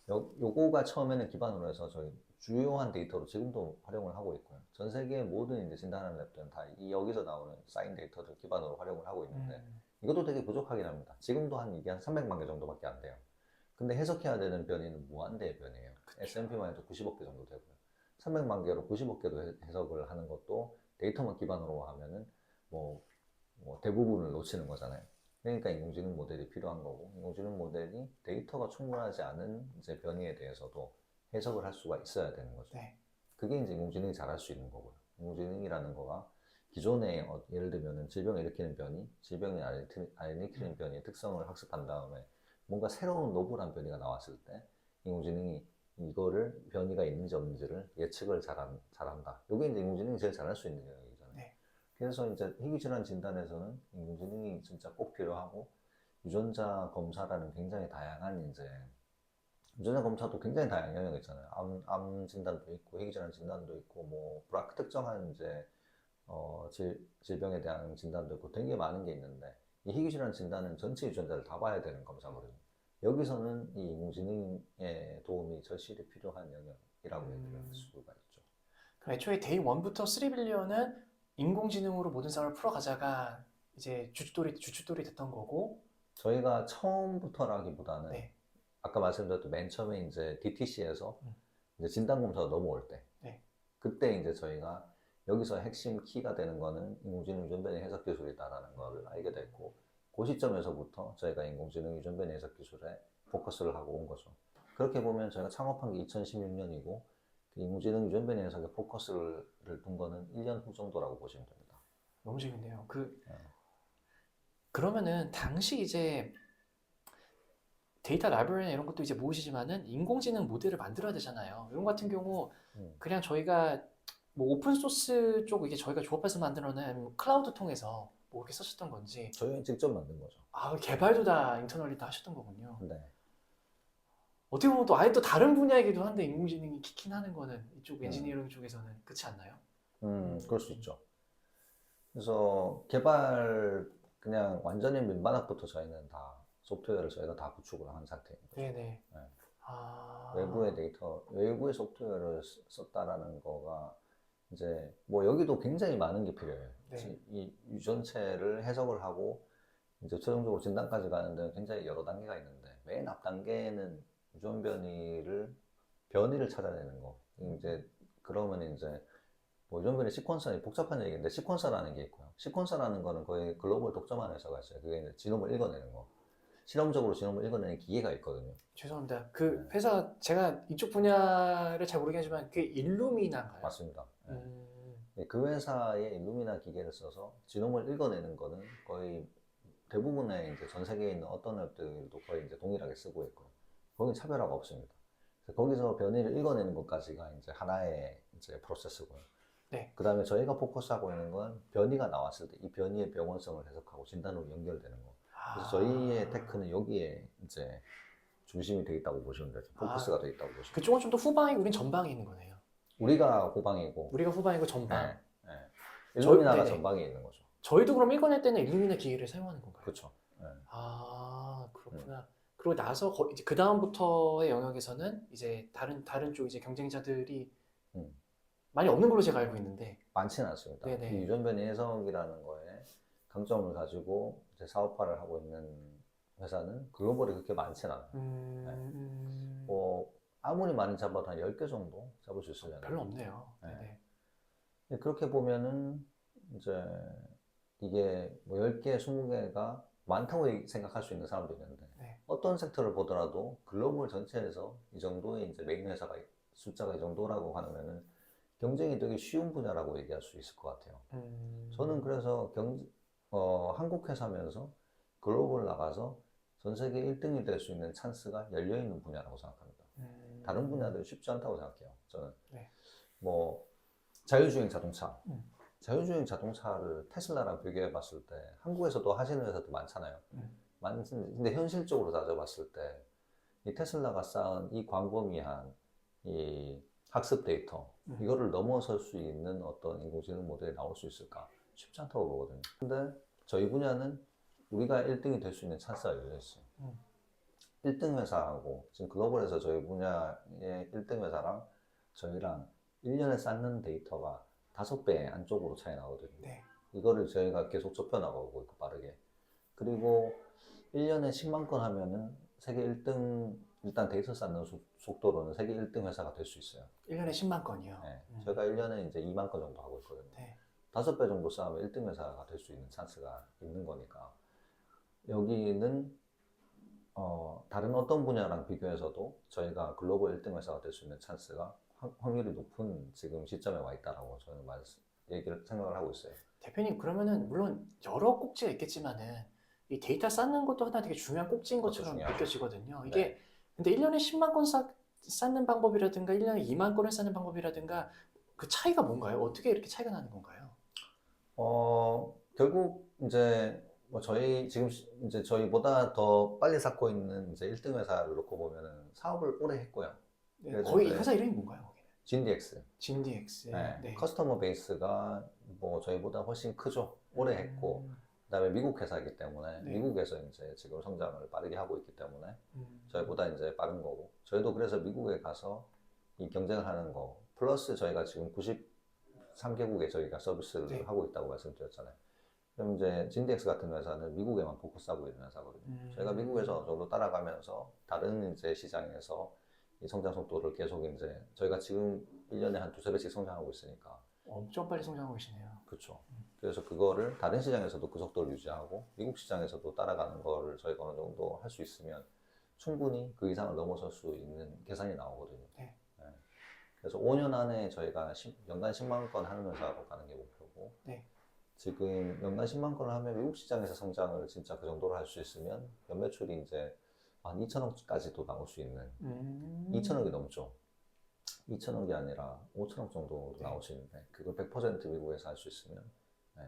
요거가 처음에는 기반으로 해서 저희 주요한 데이터로 지금도 활용을 하고 있고요. 전 세계 모든 이제 진단하는 랩들은 다 이 여기서 나오는 쌓인 데이터를 기반으로 활용을 하고 있는데 이것도 되게 부족하긴 합니다. 지금도 이게 한 300만 개 정도밖에 안 돼요. 근데 해석해야 되는 변이는 무한대의 변이에요. S&P만 해도 90억 개 정도 되고요. 300만 개로 90억 개도 해석을 하는 것도 데이터만 기반으로 하면은 뭐 대부분을 놓치는 거잖아요. 그러니까 인공지능 모델이 필요한 거고, 인공지능 모델이 데이터가 충분하지 않은 이제 변이에 대해서도 해석을 할 수가 있어야 되는 거죠. 네. 그게 이제 인공지능이 잘할 수 있는 거고요. 인공지능이라는 거가 기존에 예를 들면은 질병을 일으키는 변이, 질병이 안 일으키는 변이의 특성을 학습한 다음에 뭔가 새로운 노블한 변이가 나왔을 때 인공지능이 이거를 변이가 있는지 없는지를 예측을 잘한다. 이게 이제 인공지능이 제일 잘할 수 있는 영역이잖아요. 네. 그래서 이제 희귀질환 진단에서는 인공지능이 진짜 꼭 필요하고 유전자 검사라는 굉장히 다양한 이제 유전자 검사도 굉장히 다양한 영역이 있잖아요. 암 진단도 있고 희귀질환 진단도 있고 뭐 특정한 이제 질병에 대한 진단도 있고 되게 많은 게 있는데 이 희귀질환 진단은 전체 유전자를 다 봐야 되는 검사거든요. 여기서는 이 인공지능의 도움이 절실히 필요한 영역이라고 얘기를 할 수가 있죠. 그럼 애초에 데이 1부터 3빌리언은 인공지능으로 모든 싸움을 풀어가자가 이제 주춧돌이 됐던 거고. 저희가 처음부터라기보다는 네. 아까 말씀드렸던 맨 처음에 이제 DTC에서 음. 이제 진단검사가 넘어올 때, 네. 그때 이제 저희가 여기서 핵심 키가 되는 거는 인공지능 유전변이 해석 기술이다라는 걸 알게 됐고, 그 시점에서부터 저희가 인공지능 유전변이 해석 기술에 포커스를 하고 온 거죠. 그렇게 보면 저희가 창업한 게 2016년이고, 인공지능 유전변이 해석에 포커스를 둔 거는 1년 후 정도라고 보시면 됩니다. 너무 재밌네요. 그러면은 당시 이제 데이터 라이브러리나 이런 것도 이제 모으시지만은 인공지능 모델을 만들어야 되잖아요. 이런 같은 경우 그냥 저희가 뭐 오픈 소스 쪽 이게 저희가 조합해서 만들어낸 아니면 클라우드 통해서 뭐 그렇게 쓰셨던 건지. 저희는 직접 만든 거죠. 아, 개발도 다 인터널리 다 하셨던 거군요. 네. 어떻게 보면 또 아예 또 다른 분야이기도 한데 인공지능이 키킹 하는 거는 이쪽 엔지니어링 쪽에서는 그렇지 않나요? 그럴 수 있죠. 그래서 개발 그냥 완전히 민바닥부터 저희는 다 소프트웨어를 저희가 다 구축을 한 상태인 거죠. 네네. 네. 아, 외부의 데이터, 외부의 소프트웨어를 썼다라는 거가 이제 뭐 여기도 굉장히 많은 게 필요해요. 네. 이 유전체를 해석을 하고 이제 최종적으로 진단까지 가는데 굉장히 여러 단계가 있는데 맨 앞 단계는 유전 변이를 찾아내는 거. 이제 그러면 이제 뭐 유전 변이 시퀀서는 복잡한 얘기인데 시퀀서라는 게 있고요. 시퀀서라는 거는 거의 글로벌 독점한 회사가 있어요. 그게 이제 지놈을 읽어내는 거. 실험적으로 지놈을 읽어내는 기계가 있거든요. 죄송합니다. 그 회사 제가 이쪽 분야를 잘 모르긴 하지만 그게 일루미나인가요? 맞습니다. 네, 그 회사의 일루미나 기계를 써서 지놈을 읽어내는 거는 거의 대부분의 이제 전 세계에 있는 어떤 앱들도 거의 이제 동일하게 쓰고 있고, 거긴 차별화가 없습니다. 그래서 거기서 변이를 읽어내는 것까지가 이제 하나의 이제 프로세스고요. 네. 그 다음에 저희가 포커스하고 있는 건 변이가 나왔을 때 이 변이의 병원성을 해석하고 진단으로 연결되는 거. 그래서 저희의 테크는 여기에 이제 중심이 되어 있다고 보시면 되죠. 포커스가 되어 있다고 보시면. 그쪽은 좀 더 후방이고 우린 전방에 있는 거네요. 우리가 후방이고, 우리가 후방이고 전방. 네, 네. 일루미나가 네네. 전방에 있는 거죠. 저희도 그럼 읽어낼 때는 일루미나 기계를 사용하는 건가요? 그렇죠. 네. 아, 그렇구나. 그리고 나서 이제 그 다음부터의 영역에서는 이제 다른 쪽 이제 경쟁자들이 많이 없는 걸로 제가 알고 있는데. 많지는 않습니다. 네네. 이 유전변이 해석이라는 거에 강점을 가지고 이제 사업화를 하고 있는 회사는 글로벌에 그렇게 많지는 않아요. 뭐 아무리 많이 잡아도 한 10개 정도 잡을 수 있으려나. 별로 없네요. 네. 네네. 그렇게 보면은 이제 이게 뭐 10개, 20개가 많다고 생각할 수 있는 사람도 있는데 네. 어떤 섹터를 보더라도 글로벌 전체에서 이 정도의 이제 메인 회사가 숫자가 이 정도라고 하면은 경쟁이 되게 쉬운 분야라고 얘기할 수 있을 것 같아요. 저는 그래서 한국 회사면서 글로벌 나가서 전 세계 1등이 될 수 있는 찬스가 열려 있는 분야라고 생각합니다. 다른 분야들은 쉽지 않다고 생각해요. 저는 네. 뭐 자율주행 자동차, 음. 자율주행 자동차를 테슬라랑 비교해 봤을 때 한국에서도 하시는 회사도 많잖아요. 근데 현실적으로 따져봤을 때 이 테슬라가 쌓은 이 광범위한 이 학습 데이터 이거를 넘어설 수 있는 어떤 인공지능 모델이 나올 수 있을까? 쉽지 않다고 보거든요. 근데 저희 분야는 우리가 1등이 될 수 있는 찬스가 열려 있어요. 1등 회사하고 지금 글로벌에서 저희 분야의 1등 회사랑 저희랑 1년에 쌓는 데이터가 5배 안쪽으로 차이 나거든요. 네. 이거를 저희가 계속 좁혀나가고 있고 빠르게. 그리고 1년에 10만 건 하면은 세계 1등 일단 데이터 쌓는 속도로는 세계 1등 회사가 될 수 있어요. 1년에 10만 건이요. 네. 저희가 1년에 이제 2만 건 정도 하고 있거든요. 네. 5배 정도 쌓으면 1등 회사가 될 수 있는 찬스가 있는 거니까 여기는 다른 어떤 분야랑 비교해서도 저희가 글로벌 1등 회사가 될 수 있는 찬스가 확률이 높은 지금 시점에 와 있다라고 저는 생각을 하고 있어요. 대표님, 그러면은 물론 여러 꼭지가 있겠지만은 이 데이터 쌓는 것도 하나 되게 중요한 꼭지인 것처럼 중요하죠. 느껴지거든요. 네. 이게 근데 1년에 10만 건 쌓는 방법이라든가 1년에 2만 건을 쌓는 방법이라든가 그 차이가 뭔가요? 어떻게 이렇게 차이가 나는 건가요? 결국 이제 뭐 지금 이제 저희보다 더 빨리 쌓고 있는 이제 1등 회사를 놓고 보면은 사업을 오래 했고요. 네, 그래서 거의 이제 회사 이름이 뭔가요, 거기는? 진DX. 진DX. 네. 네. 커스터머 베이스가 뭐 저희보다 훨씬 크죠. 오래 했고, 그다음에 미국 회사이기 때문에 네. 미국에서 이제 지금 성장을 빠르게 하고 있기 때문에 음. 저희보다 이제 빠른 거고, 저희도 그래서 미국에 가서 이 경쟁을 하는 거, 플러스 저희가 지금 93개국에 저희가 서비스를 네. 하고 있다고 말씀드렸잖아요. 그럼 이제 진덱스 같은 회사는 미국에만 포커스하고 있는 회사거든요. 저희가 미국에서 어느 정도 따라가면서 다른 이제 시장에서 이 성장 속도를 계속 이제 저희가 지금 1년에 한 두세 배씩 성장하고 있으니까 엄청 빨리 성장하고 계시네요. 그렇죠. 그래서 그거를 다른 시장에서도 그 속도를 유지하고 미국 시장에서도 따라가는 거를 저희가 어느 정도 할 수 있으면 충분히 그 이상을 넘어설 수 있는 계산이 나오거든요. 네. 네. 그래서 5년 안에 저희가 연간 10만 건 하는 회사로 가는 게 목표고 네. 지금 연간 10만 건을 하면 미국 시장에서 성장을 진짜 그 정도로 할 수 있으면 연매출이 이제 한 2천억까지도 나올 수 있는 2천억이 넘죠. 2천억이 아니라 5천억 정도 네. 나올 수 있는데 그걸 100% 미국에서 할 수 있으면 네.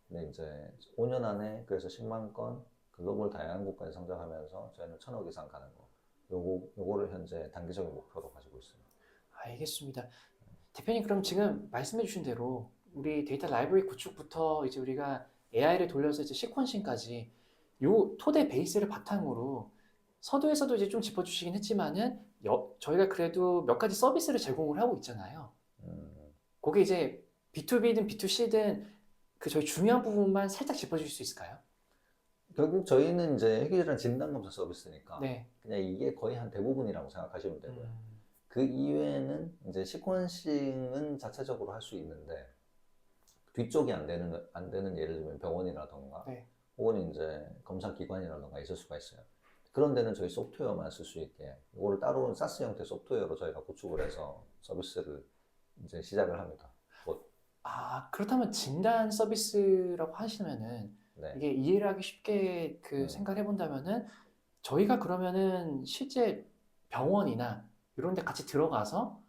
근데 이제 5년 안에 그래서 10만 건 글로벌 다양한 국가에 성장하면서 저희는 1,000억 이상 가는 거 요거를 현재 단기적인 목표로 가지고 있습니다. 알겠습니다. 대표님, 그럼 지금 말씀해 주신 대로 우리 데이터 라이브러리 구축부터 이제 우리가 AI를 돌려서 이제 시퀀싱까지 요 토대 베이스를 바탕으로 서두에서도 이제 좀 짚어주시긴 했지만은 저희가 그래도 몇 가지 서비스를 제공을 하고 있잖아요. 그게 이제 B2B든 B2C든 그 저희 중요한 부분만 살짝 짚어주실 수 있을까요? 결국 저희는 이제 핵유전자 진단검사 서비스니까 네. 그냥 이게 거의 한 대부분이라고 생각하시면 되고요. 그 이외에는 이제 시퀀싱은 자체적으로 할 수 있는데 뒤쪽이 안 되는 예를 들면 병원이라던가 네. 혹은 이제 검사기관이라던가 있을 수가 있어요. 그런 데는 저희 소프트웨어만 쓸 수 있게 이거를 따로 사스 형태 소프트웨어로 저희가 구축을 해서 서비스를 이제 시작을 합니다. 그렇다면 진단 서비스라고 하시면은 네. 이게 이해를 하기 쉽게 생각을 해본다면은 저희가 그러면은 실제 병원이나 이런 데 같이 들어가서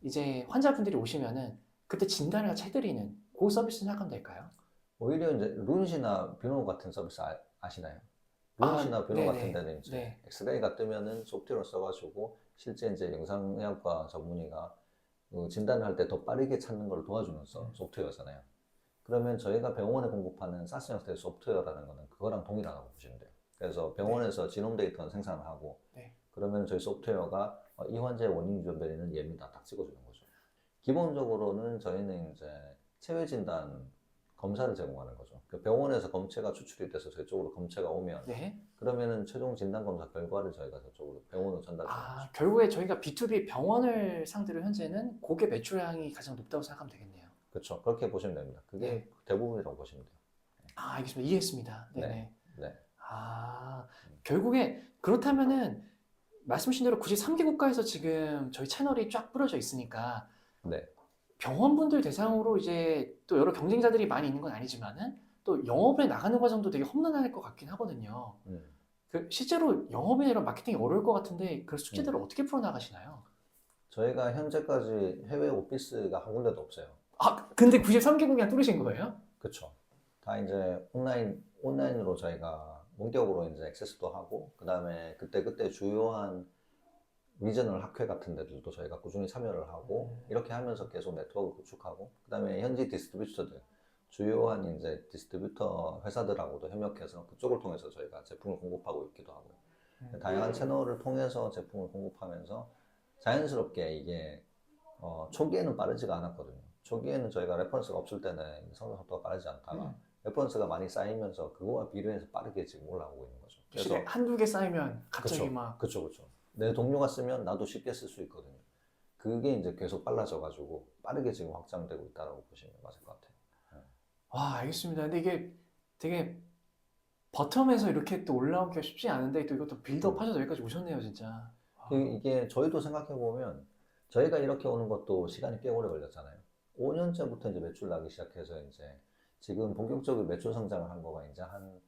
이제 환자분들이 오시면은 그때 진단을 같이 해드리는 그 서비스 생각하면 될까요? 오히려 이제 룬시나 뷰노 같은 서비스 아시나요? 룬시나 뷰노 네네. 같은 데는 이제 네. 엑스레이가 뜨면은 소프트웨어를 써가지고 실제 이제 영상의학과 전문의가 진단을 할 때 더 빠르게 찾는 걸 도와주는 소프트웨어잖아요. 그러면 저희가 병원에 공급하는 사스 형태의 소프트웨어라는 거는 그거랑 동일하다고 보시면 돼요. 그래서 병원에서 지놈 데이터는 생산을 하고 그러면 저희 소프트웨어가 이 환자의 원인 유전 변이는 얘입니다. 딱 찍어주는 거죠. 기본적으로는 저희는 이제 체외 진단 검사를 제공하는 거죠. 그 병원에서 검체가 추출이 돼서 저희 쪽으로 검체가 오면 네. 그러면은 최종 진단 검사 결과를 저희가 저쪽으로 병원으로 전달하는 아, 거죠. 결국에 저희가 B2B 병원을 상대로 현재는 고객 매출량이 가장 높다고 생각하면 되겠네요. 그렇죠. 그렇게 보시면 됩니다. 그게 네. 대부분이라고 보시면 돼요. 아, 알겠습니다. 이해했습니다. 네네. 네. 네. 아, 결국에 그렇다면은 말씀하신 대로 굳이 3개 국가에서 지금 저희 채널이 쫙 뿌려져 있으니까 네. 병원분들 대상으로 이제 또 여러 경쟁자들이 많이 있는 건 아니지만은 또 영업에 나가는 과정도 되게 험난할 것 같긴 하거든요. 그 실제로 영업이나 이런 마케팅이 어려울 것 같은데 그 숙제들을 어떻게 풀어나가시나요? 저희가 현재까지 해외 오피스가 한 군데도 없어요. 아, 근데 93개국이나 뚫으신 거예요? 그렇죠. 다 이제 온라인으로 저희가 원격으로 이제 액세스도 하고, 그 다음에 그때 주요한 리저널 학회 같은 데들도 저희가 꾸준히 참여를 하고, 이렇게 하면서 계속 네트워크 구축하고, 그 다음에 현지 디스트리뷰터들, 주요한 이제 디스트리뷰터 회사들하고도 협력해서 그쪽을 통해서 저희가 제품을 공급하고 있기도 하고요. 다양한 채널을 통해서 제품을 공급하면서 자연스럽게 이게 초기에는 빠르지가 않았거든요. 초기에는 저희가 레퍼런스가 없을 때는 성장 속도가 빠르지 않다가 레퍼런스가 많이 쌓이면서 그거와 비례해서 빠르게 지금 올라오고 있는 거죠. 실에 한두 개 쌓이면 갑자기 막 그쵸. 내 동료가 쓰면 나도 쉽게 쓸 수 있거든요. 그게 이제 계속 빨라져가지고 빠르게 지금 확장되고 있다고 보시면 맞을 것 같아요. 와, 알겠습니다. 근데 이게 되게 버텀에서 이렇게 또 올라오기가 쉽지 않은데 또 이것도 빌드업 하셔서 여기까지 오셨네요, 진짜. 이게 저희도 생각해보면 저희가 이렇게 오는 것도 시간이 꽤 오래 걸렸잖아요. 5년째부터 이제 매출 나기 시작해서 이제 지금 본격적으로 매출 성장을 한 거가 이제 한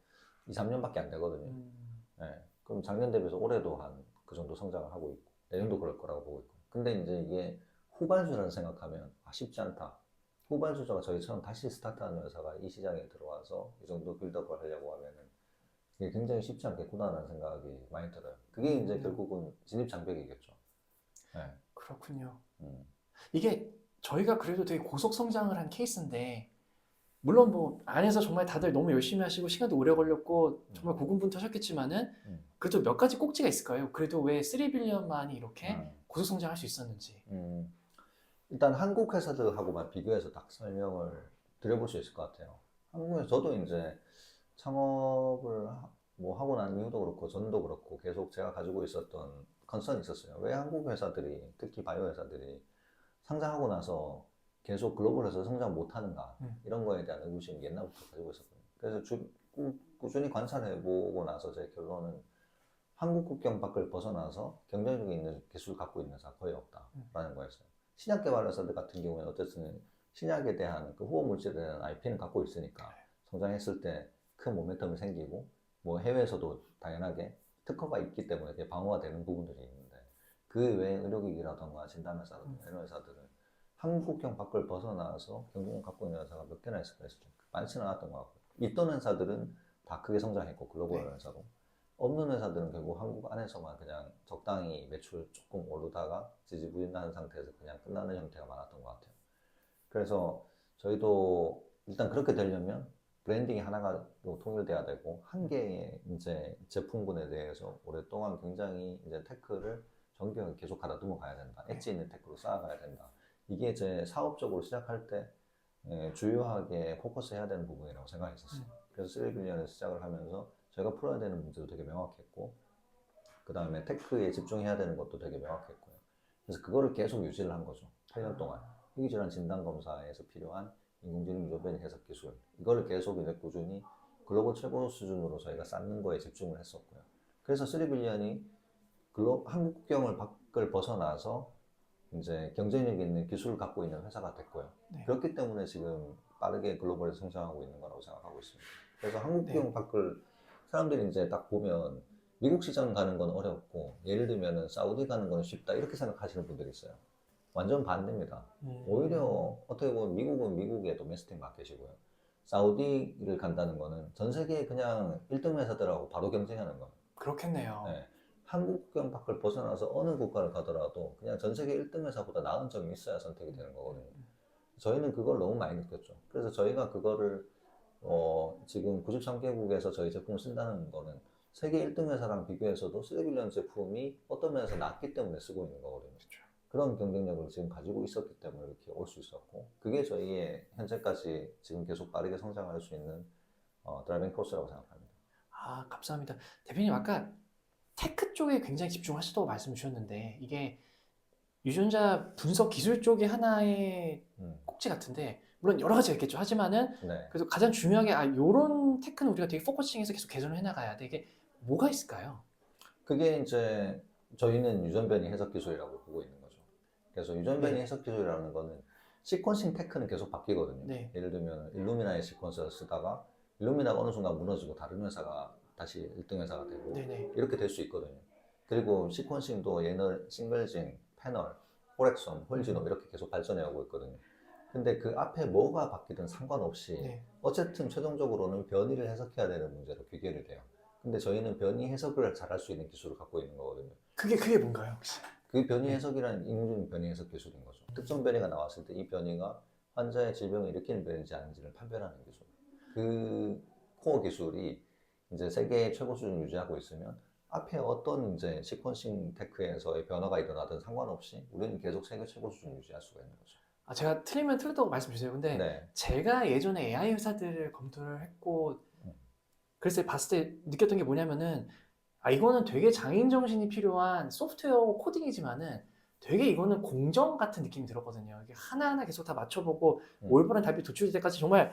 2, 3년밖에 안 되거든요. 네. 그럼 작년 대비해서 올해도 한 그 정도 성장을 하고 있고 내년도 그럴 거라고 보고 있고. 근데 이제 이게 후반주라는 생각하면 쉽지 않다. 후반주자가 저희처럼 다시 스타트하는 회사가 이 시장에 들어와서 이 정도 빌드업을 하려고 하면은 이게 굉장히 쉽지 않겠구나라는 생각이 많이 들어요. 그게 이제 결국은 진입 장벽이겠죠. 네. 그렇군요. 음. 이게 저희가 그래도 되게 고속 성장을 한 케이스인데 물론 뭐 안에서 정말 다들 너무 열심히 하시고 시간도 오래 걸렸고 정말 고군분투하셨겠지만은 그래도 몇 가지 꼭지가 있을까요? 그래도 왜 3빌리언만이 이렇게 고속 성장할 수 있었는지. 일단 한국 회사들하고만 비교해서 딱 설명을 드려볼 수 있을 것 같아요. 한국에서 저도 이제 창업을 뭐 하고 난 이후도 그렇고 전도 그렇고 계속 제가 가지고 있었던 컨선이 있었어요. 왜 한국 회사들이 특히 바이오 회사들이 상장하고 나서 계속 글로벌에서 성장 못하는가 이런 거에 대한 의구심이 옛날부터 가지고 있었거든요. 그래서 꾸준히 관찰해보고 나서 제 결론은 한국 국경 밖을 벗어나서 경쟁력이 있는 기술을 갖고 있는 회사가 거의 없다라는 거였어요. 신약 개발 회사들 같은 경우에는 어쨌든 신약에 대한 그 후보 물질에 대한 IP는 갖고 있으니까 성장했을 때 큰 모멘텀이 생기고 뭐 해외에서도 당연하게 특허가 있기 때문에 그게 방어가 되는 부분들이 있는데 그 외에 의료기기라던가 진단회사들 이런 회사들은 한국 국경 밖을 벗어나서 경쟁력 갖고 있는 회사가 몇 개나 있을까 했을 때 많지는 않았던 것 같고요. 있던 회사들은 다 크게 성장했고 글로벌 회사로 없는 회사들은 결국 한국 안에서만 그냥 적당히 매출 조금 오르다가 지지부진하는 상태에서 그냥 끝나는 형태가 많았던 것 같아요. 그래서 저희도 일단 그렇게 되려면 브랜딩이 하나가 통일돼야 되고 한 개의 이제 제품군에 대해서 오랫동안 굉장히 이제 테크를 정교하게 계속 가다듬어 가야 된다. 엣지 있는 테크로 쌓아가야 된다. 이게 제 사업적으로 시작할 때 주요하게 포커스해야 되는 부분이라고 생각했었어요. 그래서 3빌리언에서 시작을 하면서 저희가 풀어야 되는 문제도 되게 명확했고 그 다음에 테크에 집중해야 되는 것도 되게 명확했고요. 그래서 그거를 계속 유지를 한 거죠. 8년 동안. 희귀질환 진단검사에서 필요한 인공지능 유전변이 해석 기술 이거를 계속 이제 꾸준히 글로벌 최고 수준으로 저희가 쌓는 거에 집중을 했었고요. 그래서 3빌리언이 한국 국경을 밖을 벗어나서 이제 경쟁력 있는 기술을 갖고 있는 회사가 됐고요. 그렇기 때문에 지금 빠르게 글로벌에서 성장하고 있는 거라고 생각하고 있습니다. 그래서 한국 국경 밖을 사람들이 이제 딱 보면 미국 시장 가는 건 어렵고 예를 들면은 사우디 가는 건 쉽다 이렇게 생각하시는 분들이 있어요. 완전 반대입니다. 오히려 어떻게 보면 미국은 미국의 도메스틱 마켓이고요. 사우디를 간다는 거는 전 세계 그냥 1등 회사들하고 바로 경쟁하는 거예요. 그렇겠네요. 네. 한국 국경 밖을 벗어나서 어느 국가를 가더라도 그냥 전 세계 1등 회사보다 나은 점이 있어야 선택이 되는 거거든요. 저희는 그걸 너무 많이 느꼈죠. 그래서 저희가 그거를 지금 93개국에서 저희 제품을 쓴다는 거는 세계 1등 회사랑 비교해서도 3빌리언 제품이 어떤 면에서 낫기 때문에 쓰고 있는 거거든요. 그런 경쟁력을 지금 가지고 있었기 때문에 이렇게 올 수 있었고, 그게 저희의 현재까지 지금 계속 빠르게 성장할 수 있는 드라이빙 포스라고 생각합니다. 아, 감사합니다. 대표님 아까 테크 쪽에 굉장히 집중하시다고 말씀 주셨는데 이게 유전자 분석 기술 쪽이 하나의 음, 꼭지 같은데 물론 여러 가지가 있겠죠. 하지만은 네. 그래도 가장 중요하게 요런 테크는 우리가 되게 포커싱해서 계속 개선을 해나가야 돼. 이게 뭐가 있을까요? 그게 이제 저희는 유전변이 해석 기술이라고 보고 있는 거죠. 그래서 유전변이 네. 해석 기술이라는 거는 시퀀싱 테크는 계속 바뀌거든요. 네. 예를 들면 일루미나의 시퀀스를 쓰다가 일루미나가 어느 순간 무너지고 다른 회사가 다시 1등 회사가 되고 네네. 이렇게 될 수 있거든요. 그리고 시퀀싱도 얘는 싱글진, 패널, 홀엑솜, 홀지놈 이렇게 계속 발전해 오고 있거든요. 근데 그 앞에 뭐가 바뀌든 상관없이 네. 어쨌든 최종적으로는 변이를 해석해야 되는 문제로 귀결이 돼요. 근데 저희는 변이 해석을 잘할 수 있는 기술을 갖고 있는 거거든요. 그게 뭔가요, 혹시? 그 변이 네. 해석이란 인공 변이 해석 기술인 거죠. 특정 변이가 나왔을 때 이 변이가 환자의 질병을 일으키는 변이인지 아닌지를 판별하는 기술. 그 코어 기술이 이제 세계 최고 수준을 유지하고 있으면 앞에 어떤 이제 시퀀싱 테크에서의 변화가 일어나든 상관없이 우리는 계속 세계 최고 수준을 유지할 수가 있는 거죠. 아, 제가 틀리면 틀렸다고 말씀 주세요. 근데 네. 제가 예전에 AI 회사들을 검토를 했고 음. 그래서 봤을 때 느꼈던 게 뭐냐면은 이거는 되게 장인 정신이 필요한 소프트웨어 코딩이지만은 되게 이거는 공정 같은 느낌이 들었거든요. 이게 하나하나 계속 다 맞춰보고 올바른 답이 도출될 때까지 정말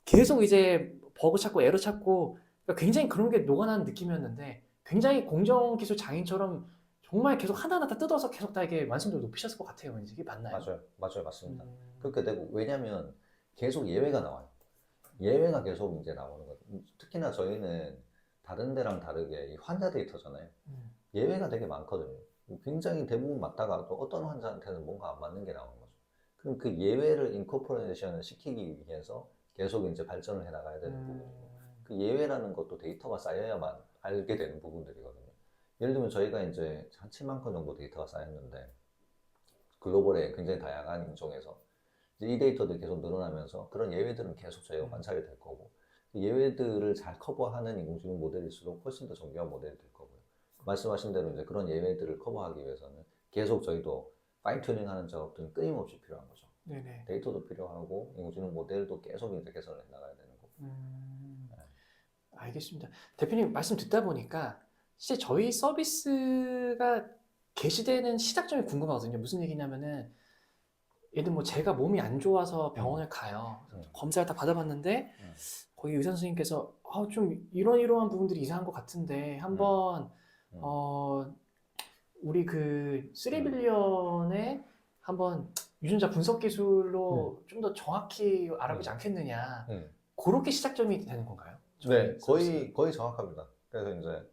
계속 이제 버그 찾고 에러 찾고 그러니까 굉장히 그런 게 녹아나는 느낌이었는데 굉장히 공정 기술 장인처럼 정말 계속 하나하나 다 뜯어서 계속 다 이게 완성도를 높이셨을 것 같아요. 왠지 이게 맞나요? 맞아요, 맞습니다. 음, 그렇게 되고, 왜냐면 계속 예외가 나와요. 예외가 계속 이제 나오는 거죠. 특히나 저희는 다른 데랑 다르게 이 환자 데이터잖아요. 음, 예외가 되게 많거든요. 굉장히 대부분 맞다가 또 어떤 환자한테는 뭔가 안 맞는 게 나오는 거죠. 그럼 그 예외를 인코퍼레이션을 시키기 위해서 계속 이제 발전을 해 나가야 되는 부분이고, 그 예외라는 것도 데이터가 쌓여야만 알게 되는 부분들이거든요. 예를 들면 저희가 이제 한 7만 건 정도 데이터가 쌓였는데, 글로벌에 굉장히 다양한 인종에서 이제 이 데이터들이 계속 늘어나면서 그런 예외들은 계속 저희가 관찰이 될 거고, 그 예외들을 잘 커버하는 인공지능 모델일수록 훨씬 더 정교한 모델이 될 거고요. 말씀하신 대로 이제 그런 예외들을 커버하기 위해서는 계속 저희도 파인 튜닝하는 작업들은 끊임없이 필요한 거죠. 네네. 데이터도 필요하고 인공지능 모델도 계속 이제 개선을 해 나가야 되는 거고. 알겠습니다. 대표님 말씀 듣다 보니까 실제 저희 서비스가 개시되는 시작점이 궁금하거든요. 무슨 얘기냐면은 예를 들면 뭐 제가 몸이 안 좋아서 병원을 가요. 검사를 다 받아봤는데 거기 의사 선생님께서 좀 이러한 부분들이 이상한 것 같은데 한번 음. 우리 그 3빌리언에 한번 유전자 분석 기술로 좀 더 정확히 알아보지 않겠느냐. 그렇게 시작점이 되는 건가요? 네, 서비스? 거의 정확합니다. 그래서 이제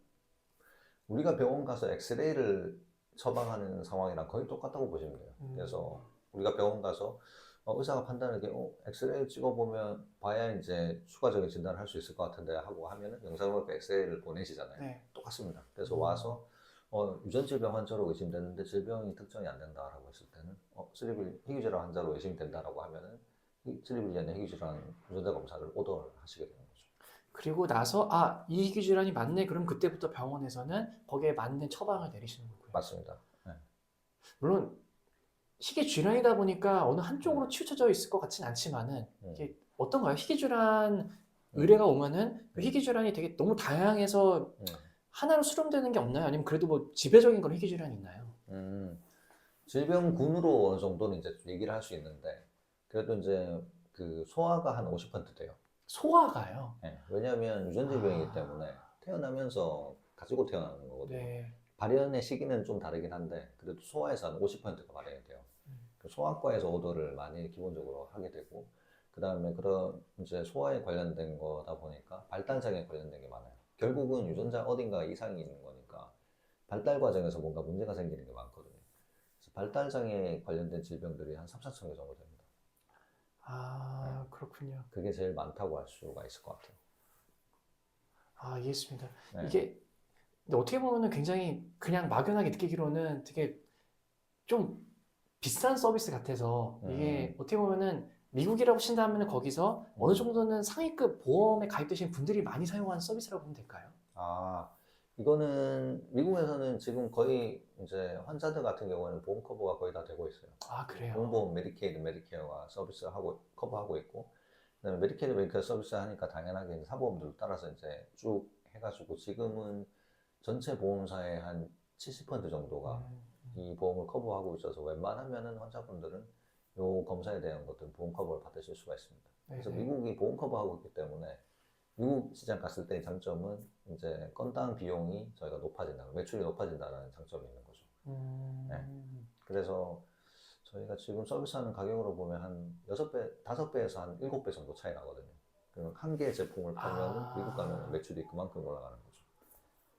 우리가 병원 가서 엑스레이를 처방하는 상황이랑 거의 똑같다고 보시면 돼요. 그래서 우리가 병원 가서 의사가 판단하기에 엑스레이를 찍어보면 봐야 이제 추가적인 진단을 할 수 있을 것 같은데 하고 하면은 영상으로 엑스레이를 보내시잖아요. 네. 똑같습니다. 그래서 와서 유전질병 환자로 의심되는데 질병이 특정이 안 된다라고 했을 때는 희귀질환 환자로 의심이 된다라고 하면은 3빌리언의 희귀질환 유전자 검사를 오더를 하시게 되는 거죠. 그리고 나서 이 희귀 질환이 맞네. 그럼 그때부터 병원에서는 거기에 맞는 처방을 내리시는 거고요. 맞습니다. 네. 물론 희귀 질환이다 보니까 어느 한쪽으로 치우쳐져 있을 것 같진 않지만은 이게 어떤가요? 희귀 질환 의뢰가 오면은 그 희귀 질환이 되게 너무 다양해서 하나로 수렴되는 게 없나요? 아니면 그래도 뭐 지배적인 그런 희귀 질환이 있나요? 질병군으로 어느 정도는 이제 얘기를 할 수 있는데, 그래도 이제 그 소아가 한 50% 돼요. 소아가요? 네, 왜냐하면 유전질병이기 때문에 태어나면서 가지고 태어나는 거거든요. 네. 발현의 시기는 좀 다르긴 한데 그래도 소아에서 한 50%가 발현이 돼요. 그 소아과에서 오더를 많이 기본적으로 하게 되고, 그 다음에 그런 이제 소아에 관련된 거다 보니까 발달장애 관련된 게 많아요. 결국은 유전자 어딘가 이상이 있는 거니까 발달 과정에서 뭔가 문제가 생기는 게 많거든요. 그래서 발달장애 관련된 질병들이 한 3, 4천 개 정도 됩니다. 그렇군요. 그게 제일 많다고 할 수가 있을 것 같아요. 이해했습니다. 네. 이게 근데 어떻게 보면은 굉장히 그냥 막연하게 느끼기로는 되게 좀 비싼 서비스 같아서 이게 어떻게 보면은 미국이라고 친다면 거기서 어느 정도는 상위급 보험에 가입되신 분들이 많이 사용하는 서비스라고 보면 될까요? 이거는 미국에서는 지금 거의 이제 환자들 같은 경우에는 보험 커버가 거의 다 되고 있어요. 아, 그래요? 공보험, 메디케이드, 메디케어가 서비스하고 커버하고 있고, 그다음에 메디케이드, 메디케어 서비스 하니까 당연하게 이제 사보험들 따라서 이제 쭉 해가지고 지금은 전체 보험사의 한 70% 정도가 이 보험을 커버하고 있어서 웬만하면은 환자분들은 요 검사에 대한 것들 보험 커버를 받으실 수가 있습니다. 그래서 네네. 미국이 보험 커버하고 있기 때문에 미국 시장 갔을 때의 장점은 이제 건당 비용이 저희가 높아진다, 매출이 높아진다는 장점이 있는 거죠. 네. 그래서 저희가 지금 서비스하는 가격으로 보면 한 6배, 5배에서 한 7배 정도 차이 나거든요. 그럼 한 개의 제품을 팔면은 미국 가면 매출이 그만큼 올라가는 거죠.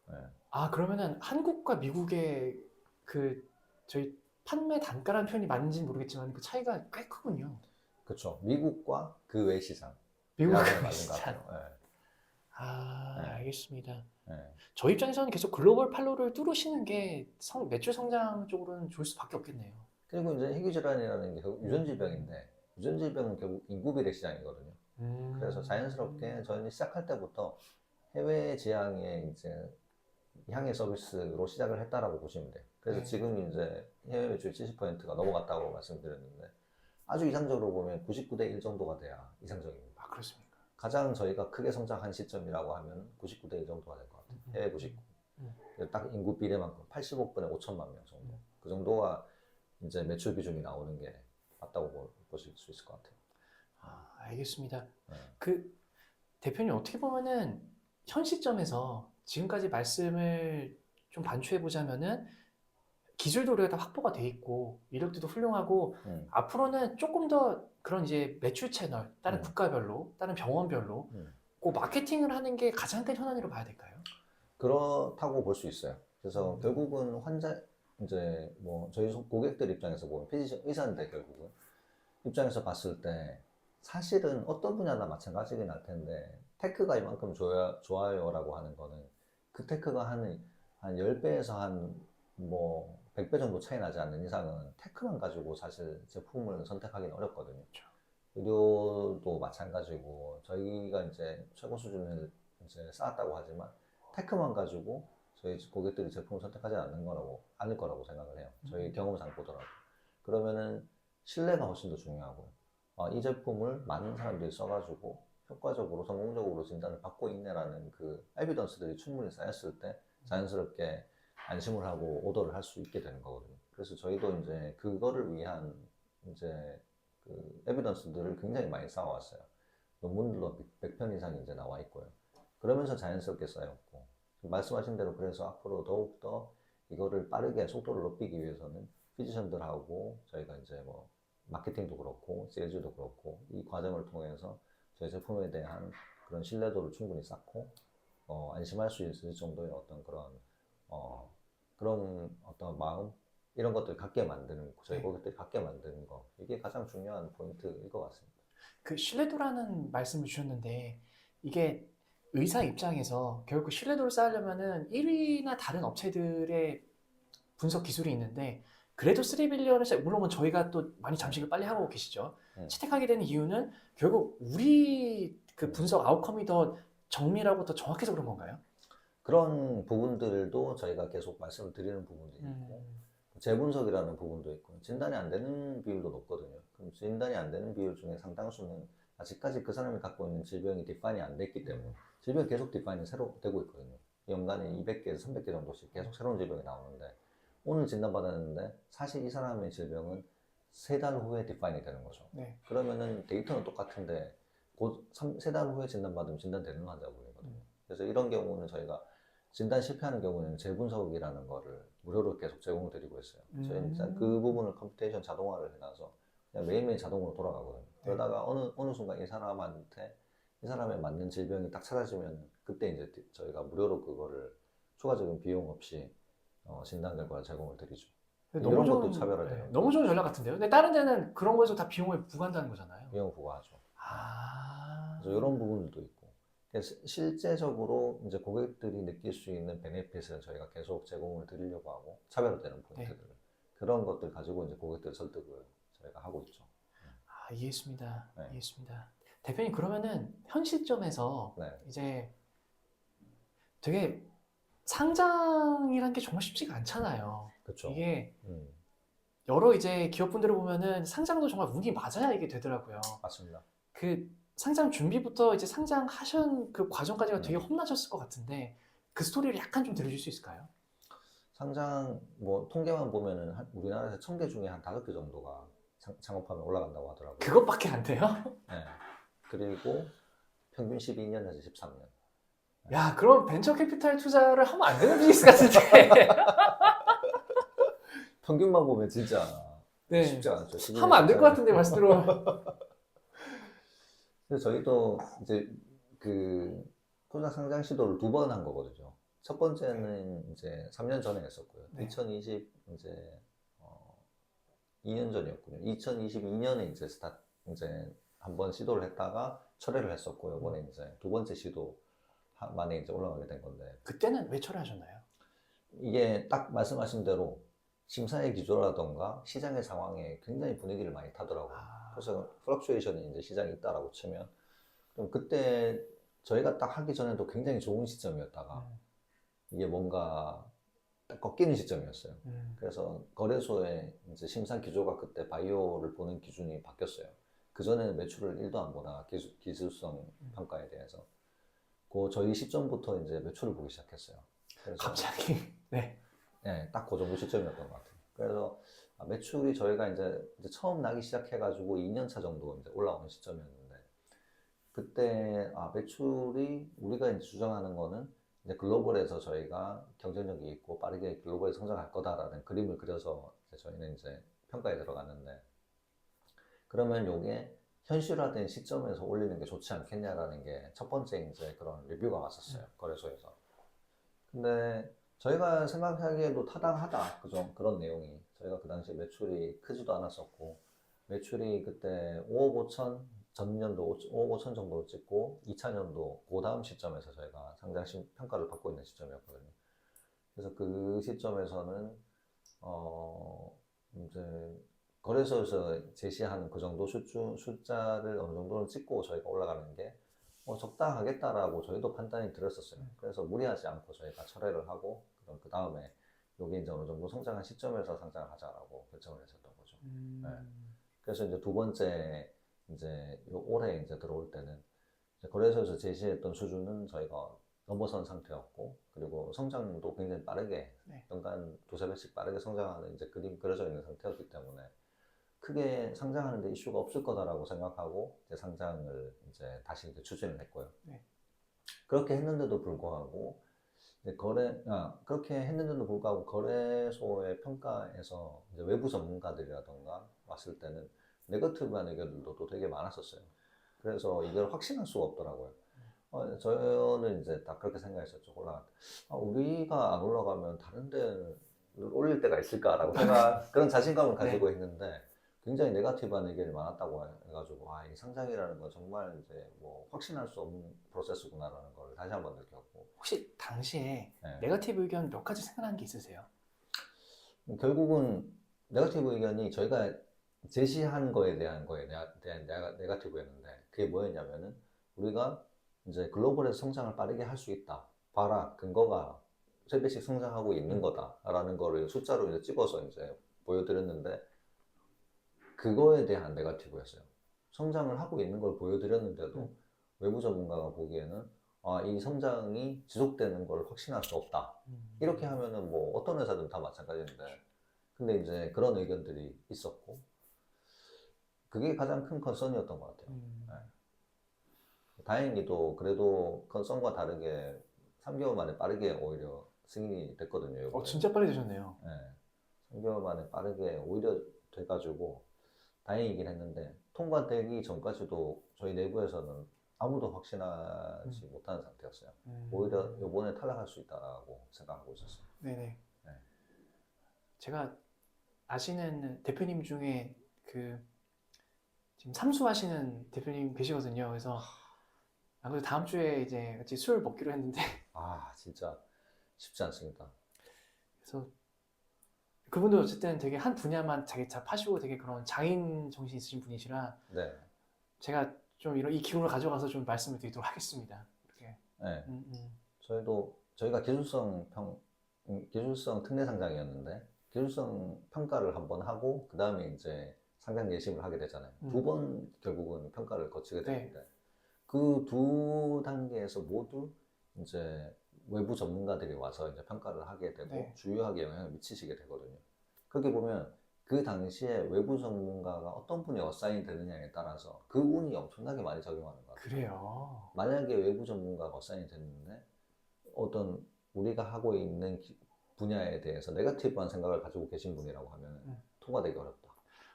네. 아, 그러면은 한국과 미국의 그 저희 판매 단가라는 표현이 맞는지는 모르겠지만 그 차이가 꽤 크군요. 그렇죠. 미국과 그 외 시장. 미국과 맞는 것 시장. 같아요. 아, 네. 알겠습니다. 네. 저희 입장에서는 계속 글로벌 판로를 뚫으시는 게 매출 성장 쪽으로는 좋을 수밖에 없겠네요. 그리고 이제 희귀질환이라는 게 결국 유전질병인데, 유전질병은 결국 인구비례 시장이거든요. 그래서 자연스럽게 저희는 시작할 때부터 해외 지향의 이제 향해 서비스로 시작을 했다라고 보시면 돼요. 그래서 네. 지금 이제 해외 매출 70%가 넘어갔다고 말씀드렸는데, 아주 이상적으로 보면 99대 1 정도가 돼야 이상적입니다. 아, 그렇습니까? 가장 저희가 크게 성장한 시점이라고 하면 99대 1 정도가 될 것 같아요. 해외 99. 딱 인구 비례만큼 85분에 5천만 명 정도. 그 정도가 이제 매출 비중이 나오는 게 맞다고 보실 수 있을 것 같아요. 아, 알겠습니다. 네. 그 대표님 어떻게 보면은 현 시점에서 지금까지 말씀을 좀 반추해 보자면은 기술도 우리가 다 확보가 돼 있고 이력들도 훌륭하고 앞으로는 조금 더 그런 이제 매출 채널 다른 국가별로 다른 병원별로 그 마케팅을 하는 게 가장 큰 현안으로 봐야 될까요? 그렇다고 볼 수 있어요. 그래서 결국은 환자 이제 뭐 저희 고객들 입장에서 보면 피지션 의사인데 결국은 입장에서 봤을 때 사실은 어떤 분야나 마찬가지긴 할 텐데 테크가 이만큼 좋아요라고 하는 거는 그 테크가 한 10배에서 한 뭐 100배 정도 차이 나지 않는 이상은 테크만 가지고 사실 제품을 선택하기는 어렵거든요. 의료도 마찬가지고 저희가 이제 최고 수준을 이제 쌓았다고 하지만 테크만 가지고 저희 고객들이 제품을 선택하지 않을 거라고 생각을 해요. 저희 경험상 보더라도. 그러면은 신뢰가 훨씬 더 중요하고요. 이 제품을 많은 사람들이 써가지고 효과적으로 성공적으로 진단을 받고 있네라는 그 에비던스들이 충분히 쌓였을 때 자연스럽게 안심을 하고 오더를 할 수 있게 되는 거거든요. 그래서 저희도 이제 그거를 위한 이제 그 에비던스들을 굉장히 많이 쌓아왔어요. 논문들도 100편 이상이 이제 나와 있고요. 그러면서 자연스럽게 쌓였고 말씀하신 대로 그래서 앞으로 더욱더 이거를 빠르게 속도를 높이기 위해서는 피지션들하고 저희가 이제 뭐 마케팅도 그렇고 세일즈도 그렇고 이 과정을 통해서 저희 제품에 대한 그런 신뢰도를 충분히 쌓고 안심할 수 있을 정도의 어떤 그런 어떤 마음 이런 것들 갖게 만드는 저희 고객들이 갖게 만드는 거 이게 가장 중요한 포인트일 것 같습니다. 그 신뢰도라는 말씀을 주셨는데 이게 의사 입장에서 결국 그 신뢰도를 쌓으려면은 1위나 다른 업체들의 분석 기술이 있는데 그래도 3빌리언을 물론 저희가 또 많이 잠식을 빨리 하고 계시죠. 채택하게 되는 이유는 결국 우리 그 분석 아웃컴이 더 정밀하고 더 정확해서 그런 건가요? 그런 부분들도 저희가 계속 말씀을 드리는 부분들이 있고 재분석이라는 부분도 있고 진단이 안 되는 비율도 높거든요. 그럼 진단이 안 되는 비율 중에 상당수는 아직까지 그 사람이 갖고 있는 질병이 디파인이 안 됐기 때문에 질병이 계속 디파인이 새로 되고 있거든요. 연간에 200개에서 300개 정도씩 계속 새로운 질병이 나오는데 오늘 진단받았는데 사실 이 사람의 질병은 3달 후에 디파인이 되는 거죠. 네. 그러면은 데이터는 똑같은데 곧 3달 후에 진단받으면 진단되는 환자분이거든요. 그래서 이런 경우는 저희가 진단 실패하는 경우는 재분석이라는 거를 무료로 계속 제공드리고 있어요. 저희는 일단 그 부분을 컴퓨테이션 자동화를 해놔서 그냥 매일매일 자동으로 돌아가거든요. 그러다가 어느 순간 이 사람에 맞는 질병이 딱 찾아지면 그때 이제 저희가 무료로 그거를 추가적인 비용 없이 진단 결과를 제공을 드리죠. 이런 것도 차별화돼요. 너무 좋은 전략 같은데요. 근데 다른 데는 그런 거에서 다 비용을 부과한다는 거잖아요. 비용 부과하죠. 아. 그래서 이런 부분들도 있고. 실제적으로 이제 고객들이 느낄 수 있는 베네핏을 저희가 계속 제공을 드리려고 하고 차별화되는 포인트들을 그런 것들 가지고 이제 고객들 설득을 저희가 하고 있죠. 아, 이해했습니다. 네. 이해했습니다. 대표님 그러면은 현 시점에서 네. 이제 되게 상장이란 게 정말 쉽지가 않잖아요. 그렇죠. 이게 음, 여러 이제 기업분들을 보면은 상장도 정말 운이 맞아야 이게 되더라고요. 맞습니다. 그 상장 준비부터 이제 상장하신 그 과정까지가 되게 음. 험나셨을 것 같은데 그 스토리를 약간 좀 들려줄 수 있을까요? 상장 뭐 통계만 보면은 우리나라에서 1000개 중에 한 5개 정도가 창업하면 올라간다고 하더라고요. 그것밖에 안 돼요? 네. 그리고 평균 12년에서 13년. 야, 그럼 벤처 캐피탈 투자를 하면 안 되는 비즈니스 같은데. 평균만 보면 진짜 네. 쉽지 않죠. 12년, 하면 안 될 것 13년. 같은데, 말씀 들어보면. 그래서 저희도 이제 그 투자 상장 시도를 2번 한 거거든요. 첫 번째는 이제 3년 전에 했었고요. 네. 2020 이제 2년 전이었군요. 2022년에 이제 이제 한번 시도를 했다가 철회를 했었고, 이번에 이제 2번째 시도 만에 이제 올라가게 된 건데, 그때는 왜 철회하셨나요? 이게 딱 말씀하신 대로 심사의 기조라던가 시장의 상황에 굉장히 분위기를 많이 타더라고요. 아, 그래서 플럭추에이션이 이제 시장이 있다라고 치면, 그럼 그때 저희가 딱 하기 전에도 굉장히 좋은 시점이었다가 이게 뭔가 딱 꺾이는 시점이었어요. 그래서 거래소의 이제 심사 기조가 그때 바이오를 보는 기준이 바뀌었어요. 그전에는 매출을 1도 안 보다가 기술성 평가에 대해서. 그 저희 시점부터 이제 매출을 보기 시작했어요. 그래서 갑자기. 네. 네, 딱 그 정도 시점이었던 것 같아요. 그래서 매출이 저희가 이제 처음 나기 시작해가지고 2년 차 정도 이제 올라오는 시점이었는데, 그때 매출이 우리가 이제 주장하는 거는 이제 글로벌에서 저희가 경쟁력이 있고 빠르게 글로벌에 성장할 거다라는 그림을 그려서 이제 저희는 이제 평가에 들어갔는데, 그러면 요게 현실화된 시점에서 올리는 게 좋지 않겠냐라는 게 첫 번째 이제 그런 리뷰가 왔었어요. 거래소에서. 근데 저희가 생각하기에도 타당하다. 그죠? 그런 내용이. 저희가 그 당시에 매출이 크지도 않았었고, 매출이 그때 5억 5천, 전년도 5억 5천 정도로 찍고, 2차년도 그 다음 시점에서 저희가 상장 평가를 받고 있는 시점이었거든요. 그래서 그 시점에서는, 이제, 거래소에서 제시하는 그 정도 숫자를 어느 정도는 찍고 저희가 올라가는 게 적당하겠다라고 저희도 판단이 들었었어요. 그래서 무리하지 않고 저희가 철회를 하고, 그럼 그 다음에 여기 이제 어느 정도 성장한 시점에서 상장을 하자라고 결정을 했었던 거죠. 네. 그래서 이제 2번째 이제 올해 이제 들어올 때는 이제 거래소에서 제시했던 수준은 저희가 넘어선 상태였고, 그리고 성장도 굉장히 빠르게 네. 연간 2~3배씩 빠르게 성장하는 이제 그림 그려져 있는 상태였기 때문에 크게 상장하는데 이슈가 없을 거다라고 생각하고 이제 상장을 이제 다시 이제 추진을 했고요. 네. 그렇게 했는데도 불구하고 이제 그렇게 했는데도 불구하고 거래소의 평가에서 이제 외부 전문가들이라던가 왔을 때는 네거티브한 의견들도 또 되게 많았었어요. 그래서 이걸 확신할 수가 없더라고요. 저는 이제 딱 그렇게 생각했었죠. 우리가 안 올라가면 다른 데를 올릴 때가 있을까라고 그런 자신감을 가지고 있는데, 굉장히 네거티브한 의견이 많았다고 해가지고, 이 상장이라는 건 정말 이제 뭐 확신할 수 없는 프로세스구나라는 걸 다시 한번 느꼈고. 혹시 당시에 네. 네거티브 의견 몇 가지 생각나는 게 있으세요? 결국은 네거티브 의견이 저희가 제시한 거에 대한 네거티브였는데, 그게 뭐였냐면은 우리가 이제 글로벌에서 성장을 빠르게 할 수 있다. 봐라, 근거가 3배씩 성장하고 있는 거다라는 거를 숫자로 이제 찍어서 이제 보여드렸는데, 그거에 대한 네거티브였어요. 성장을 하고 있는 걸 보여드렸는데도 외부 전문가가 보기에는 이 성장이 지속되는 걸 확신할 수 없다. 이렇게 하면은 뭐 어떤 회사든 다 마찬가지인데, 근데 이제 그런 의견들이 있었고, 그게 가장 큰 컨선이었던 것 같아요. 네. 다행히도 그래도 컨선과 다르게 3개월 만에 빠르게 오히려 승인이 됐거든요. 이번에. 진짜 빨리 되셨네요. 네. 3개월 만에 빠르게 오히려 돼가지고 다행이긴 했는데, 통과되기 전까지도 저희 내부에서는 아무도 확신하지 못하는 상태였어요. 오히려 이번에 탈락할 수 있다라고 생각하고 있었어요. 네네. 네. 제가 아시는 대표님 중에 지금 삼수하시는 대표님 계시거든요. 그래서 안 그래도 다음 주에 이제 같이 술 먹기로 했는데 진짜 쉽지 않습니다. 그래서 그분도 어쨌든 되게 한 분야만 자기 잡하시고 되게 그런 장인 정신 있으신 분이시라 네. 제가 좀 이 기운을 가져가서 좀 말씀을 드리도록 하겠습니다. 이렇게. 네. 저희도 저희가 기술성 특례 상장이었는데 기술성 평가를 한번 하고 그 다음에 이제 상장 예심을 하게 되잖아요. 두 번 결국은 평가를 거치게 되는데 그 두 단계에서 모두 이제 외부 전문가들이 와서 이제 평가를 하게 되고 주요하게 영향을 미치시게 되거든요. 그렇게 보면 그 당시에 외부 전문가가 어떤 분이 어사인 되느냐에 따라서 그 운이 엄청나게 많이 작용하는 것 같아요. 그래요. 만약에 외부 전문가가 어사인이 됐는데 어떤 우리가 하고 있는 분야에 대해서 네거티브한 생각을 가지고 계신 분이라고 하면 통과되기 어렵다.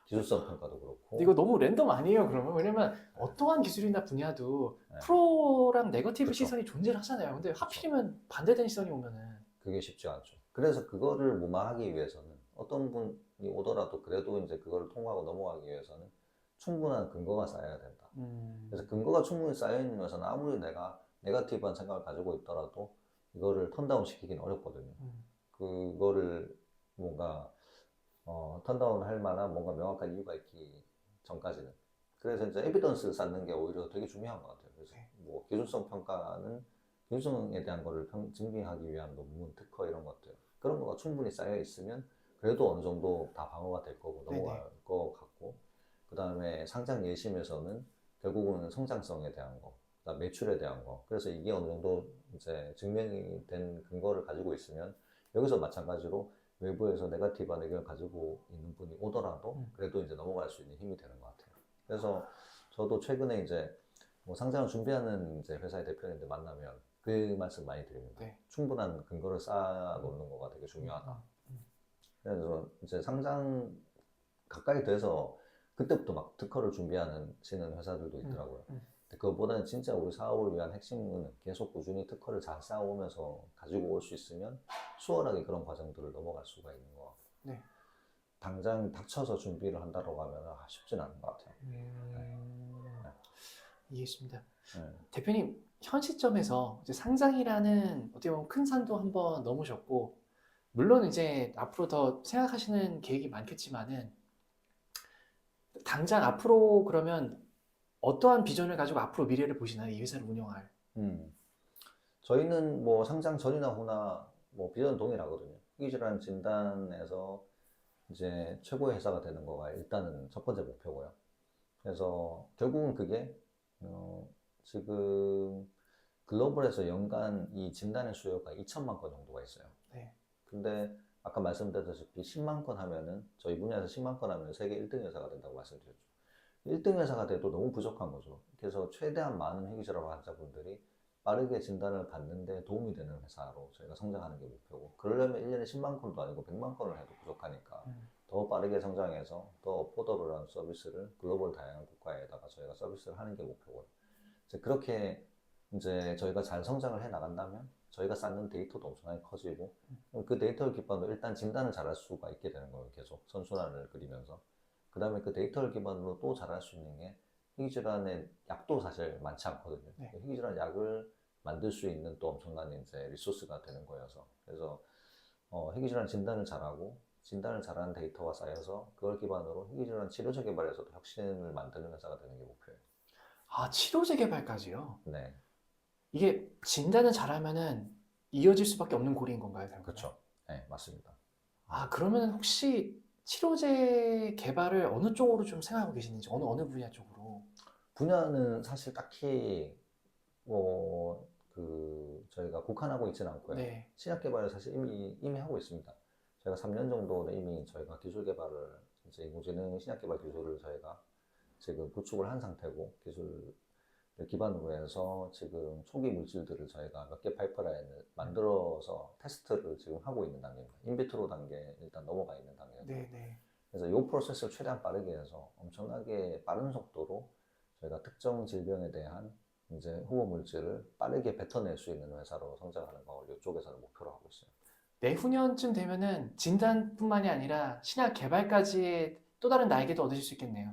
기술성 평가도 그렇고. 이거 너무 랜덤 아니에요, 그러면? 왜냐면 어떠한 기술이나 분야도 프로랑 네거티브 그쵸. 시선이 존재하잖아요. 근데 하필이면 반대되는 시선이 오면은 그게 쉽지 않죠. 그래서 그거를 무마하기 위해서는 어떤 분이 오더라도 그래도 이제 그거를 통과하고 넘어가기 위해서는 충분한 근거가 쌓여야 된다. 그래서 근거가 충분히 쌓여 있는 것은 아무리 내가 네거티브한 생각을 가지고 있더라도 이거를 턴다운 시키기는 어렵거든요. 그거를 뭔가 턴다운 할 만한 뭔가 명확한 이유가 있기 전까지는. 그래서 이제 에비던스를 쌓는 게 오히려 되게 중요한 것 같아요. 그래서 뭐 기술성 평가는 기술성에 대한 거를 증빙하기 위한 논문, 특허 이런 것들 그런 거가 충분히 쌓여 있으면 그래도 어느 정도 다 방어가 될 거고 넘어갈 것 같고 그 다음에 상장 예심에서는 결국은 성장성에 대한 거, 그다음 매출에 대한 거. 그래서 이게 어느 정도 이제 증명이 된 근거를 가지고 있으면 여기서 마찬가지로 외부에서 네거티브한 의견을 가지고 있는 분이 오더라도 그래도 이제 넘어갈 수 있는 힘이 되는 것 같아요. 그래서 저도 최근에 이제 뭐 상장을 준비하는 이제 회사의 대표님들 만나면 그 말씀 많이 드립니다. 충분한 근거를 쌓아 놓는 거가 되게 중요하다. 그래서 이제 상장 가까이 돼서 그때부터 막 특허를 준비하시는 회사들도 있더라고요. 근데 그거보다는 진짜 우리 사업을 위한 핵심은 계속 꾸준히 특허를 잘 쌓아오면서 가지고 올 수 있으면 수월하게 그런 과정들을 넘어갈 수가 있는 것 같고 당장 닥쳐서 준비를 한다고 하면 쉽진 않은 것 같아요. 이해했습니다. 대표님, 현 시점에서 이제 상장이라는 어떻게 보면 큰 산도 한번 넘으셨고, 물론 이제 앞으로 더 생각하시는 계획이 많겠지만은, 당장 앞으로 그러면 어떠한 비전을 가지고 앞으로 미래를 보시나요? 이 회사를 운영할. 저희는 뭐 상장 전이나 후나 뭐 비전 동일하거든요. 희귀질환 진단에서 이제 최고의 회사가 되는 거가 일단은 첫 번째 목표고요. 그래서 결국은 그게 지금 글로벌에서 연간 이 진단의 수요가 2천만 건 정도가 있어요. 근데 아까 말씀드렸다시피 10만 건 하면은 저희 분야에서 10만 건 하면 세계 1등 회사가 된다고 말씀드렸죠. 1등 회사가 돼도 너무 부족한 거죠. 그래서 최대한 많은 희귀질환 환자분들이 빠르게 진단을 받는데 도움이 되는 회사로 저희가 성장하는 게 목표고 그러려면 1년에 10만 건도 아니고 100만 건을 해도 부족하니까 더 빠르게 성장해서 더 포더블한 서비스를 글로벌 다양한 국가에다가 저희가 서비스를 하는 게 목표고요. 이제 그렇게 이제 저희가 잘 성장을 해 나간다면 저희가 쌓는 데이터도 엄청나게 커지고 그 데이터를 기반으로 일단 진단을 잘할 수가 있게 되는 거예요. 계속 선순환을 그리면서 그 다음에 그 데이터를 기반으로 또 잘할 수 있는 게 희귀질환의 약도 사실 많지 않거든요. 희귀질환 약을 만들 수 있는 또 엄청난 이제 리소스가 되는 거여서 그래서 희귀질환 진단을 잘하고 진단을 잘하는 데이터가 쌓여서 그걸 기반으로 희귀질환 치료제 개발에서도 혁신을 만드는 회사가 되는 게 목표예요. 아, 치료제 개발까지요? 네. 이게 진단을 잘하면은 이어질 수밖에 없는 고리인 건가요, 결국에? 그렇죠. 네, 맞습니다. 아, 그러면 혹시 치료제 개발을 어느 쪽으로 좀 생각하고 계시는지, 어느 분야 쪽으로? 분야는 사실 딱히 저희가 국한하고 있지는 않고요. 신약 개발을 사실 이미 하고 있습니다. 저희가 3년 정도는 이미 저희가 기술 개발을 이제 인공지능 신약 개발 기술을 저희가 지금 구축을 한 상태고 기술을 기반으로 해서 지금 초기 물질들을 저희가 몇 개 파이프라인을 만들어서 테스트를 지금 하고 있는 단계입니다. 인비트로 단계 일단 넘어가 있는 단계입니다. 그래서 이 프로세스를 최대한 빠르게 해서 엄청나게 빠른 속도로 저희가 특정 질병에 대한 이제 후보 물질을 빠르게 뱉어낼 수 있는 회사로 성장하는 걸 이쪽에서는 목표로 하고 있어요. 내후년쯤 되면은 진단뿐만이 아니라 신약 개발까지의 또 다른 날개도 얻으실 수 있겠네요.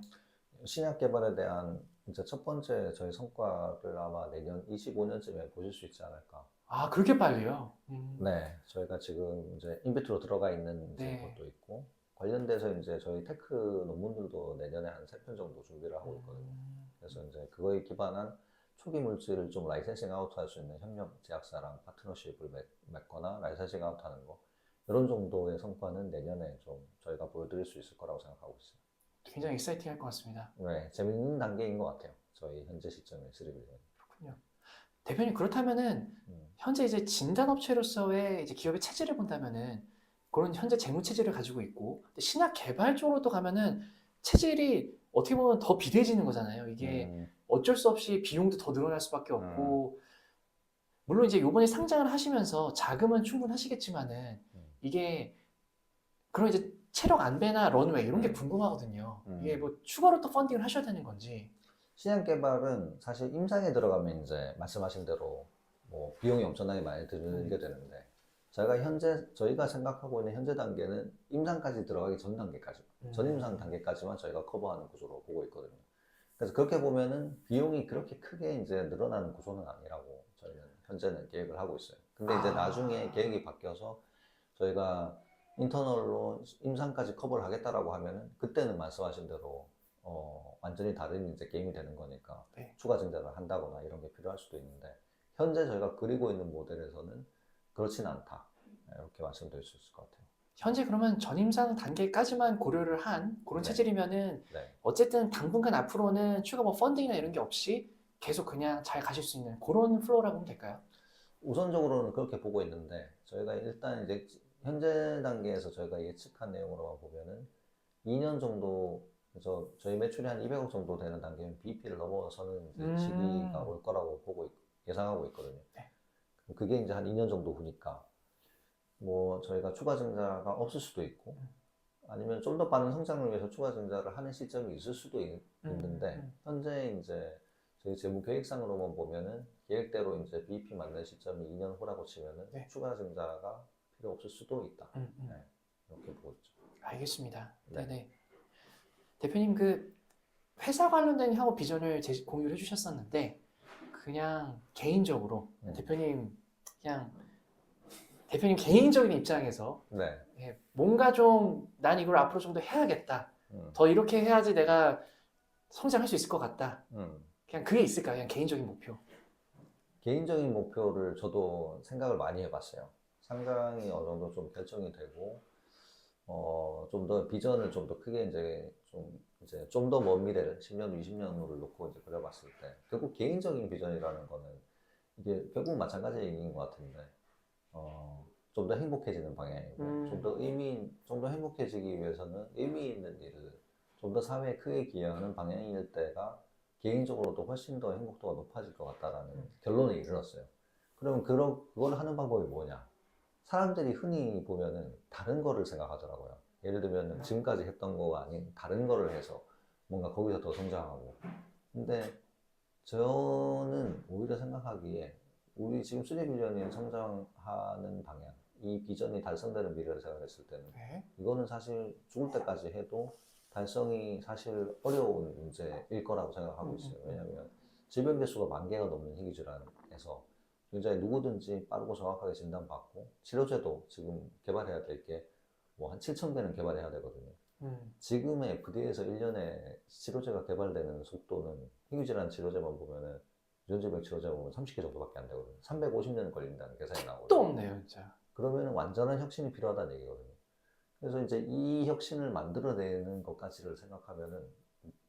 신약 개발에 대한 이제 첫 번째 저희 성과를 아마 내년 25년쯤에 보실 수 있지 않을까. 아, 그렇게 빨리요? 네, 저희가 지금 이제 인비트로 들어가 있는 이제 것도 있고 관련돼서 이제 저희 테크 논문들도 내년에 한 3편 정도 준비를 하고 있거든요. 그래서 이제 그거에 기반한 초기 물질을 좀 라이센싱 아웃할 수 있는 협력 제약사랑 파트너십을 맺거나 라이센싱 아웃하는 거 이런 정도의 성과는 내년에 좀 저희가 보여드릴 수 있을 거라고 생각하고 있어요. 굉장히 익사이팅할 것 같습니다. 네, 재밌는 단계인 것 같아요. 저희 현재 시점에 3빌리언. 그렇군요. 대표님 그렇다면은 현재 이제 진단업체로서의 이제 기업의 체질을 본다면은 그런 현재 재무 체질을 가지고 있고 신약 개발 쪽으로 또 가면은 체질이 어떻게 보면 더 비대해지는 거잖아요. 이게 어쩔 수 없이 비용도 더 늘어날 수밖에 없고 물론 이제 요번에 상장을 하시면서 자금은 충분하시겠지만은 이게 그런 이제 체력 안배나 런웨이 이런 게 궁금하거든요. 이게 뭐 추가로 또 펀딩을 하셔야 되는 건지. 신약 개발은 사실 임상에 들어가면 이제 말씀하신 대로 뭐 비용이 엄청나게 많이 들게 되는데 저희가 생각하고 있는 현재 단계는 임상까지 들어가기 전 단계까지, 전임상 단계까지만 저희가 커버하는 구조로 보고 있거든요. 그래서 그렇게 보면은 비용이 그렇게 크게 이제 늘어나는 구조는 아니라고 저희는 현재는 계획을 하고 있어요. 근데 이제 나중에 계획이 바뀌어서 저희가 인터널로 임상까지 커버를 하겠다라고 하면은 그때는 말씀하신 대로 완전히 다른 이제 게임이 되는 거니까 네. 추가 증자를 한다거나 이런 게 필요할 수도 있는데 현재 저희가 그리고 있는 모델에서는 그렇진 않다 이렇게 말씀드릴 수 있을 것 같아요. 현재 그러면 전임상 단계까지만 고려를 한 그런 네. 체질이면은 네. 어쨌든 당분간 앞으로는 추가 뭐 펀딩이나 이런 게 없이 계속 그냥 잘 가실 수 있는 그런 플로우라고 하면 될까요? 우선적으로는 그렇게 보고 있는데 저희가 일단 이제 현재 단계에서 저희가 예측한 내용으로만 보면은 2년 정도 그래서 저희 매출이 한 200억 정도 되는 단계면 BEP를 넘어서는 이제 시기가 올 거라고 예상하고 있거든요. 네. 그게 이제 한 2년 정도 후니까 뭐 저희가 추가 증자가 없을 수도 있고 아니면 좀 더 빠른 성장을 위해서 추가 증자를 하는 시점이 있을 수도 있는데 현재 이제 저희 재무 계획상으로만 보면은 계획대로 이제 BEP 맞는 시점이 2년 후라고 치면은 네. 추가 증자가 필요 없을 수도 있다. 네, 이렇게 보고 있죠. 알겠습니다. 네. 네네. 대표님 그 회사 관련된 향후 비전을 공유를 해주셨었는데 그냥 개인적으로 대표님 개인적인 입장에서 네. 예, 뭔가 좀 난 이걸 앞으로 좀 더 해야겠다. 더 이렇게 해야지 내가 성장할 수 있을 것 같다. 그냥 그게 있을까요? 그냥 개인적인 목표. 개인적인 목표를 저도 생각을 많이 해봤어요. 상장이 어느 정도 좀 결정이 되고, 좀 더 비전을 좀 더 크게 이제 좀 더 먼 미래를 10년, 20년을 놓고 이제 그려봤을 때, 결국 개인적인 비전이라는 거는 이게 결국 마찬가지 얘기인 것 같은데, 좀 더 행복해지는 방향이고, 좀 더 행복해지기 위해서는 의미 있는 일을 좀 더 사회에 크게 기여하는 방향일 때가 개인적으로도 훨씬 더 행복도가 높아질 것 같다라는 결론에 이르렀어요. 그러면 그걸 하는 방법이 뭐냐? 사람들이 흔히 보면은 다른 거를 생각하더라고요. 예를 들면 지금까지 했던 거가 아닌 다른 거를 해서 뭔가 거기서 더 성장하고. 근데 저는 오히려 생각하기에 우리 지금 3빌리언이 성장하는 방향, 이 비전이 달성되는 미래를 생각했을 때는 이거는 사실 죽을 때까지 해도 달성이 사실 어려운 문제일 거라고 생각하고 있어요. 왜냐하면 질병 개수가 10,000개가 넘는 희귀질환에서 굉장히 누구든지 빠르고 정확하게 진단받고 치료제도 지금 개발해야 될 게 뭐 한 7,000개는 개발해야 되거든요. 지금의 FDA에서 1년에 치료제가 개발되는 속도는 희귀질환 치료제만 보면은 유전질병 치료제 보면 30개 정도밖에 안 되거든요. 350년 걸린다는 계산이 나오거든요. 또 없네요, 진짜. 그러면 완전한 혁신이 필요하다는 얘기거든요. 그래서 이제 이 혁신을 만들어내는 것까지를 생각하면은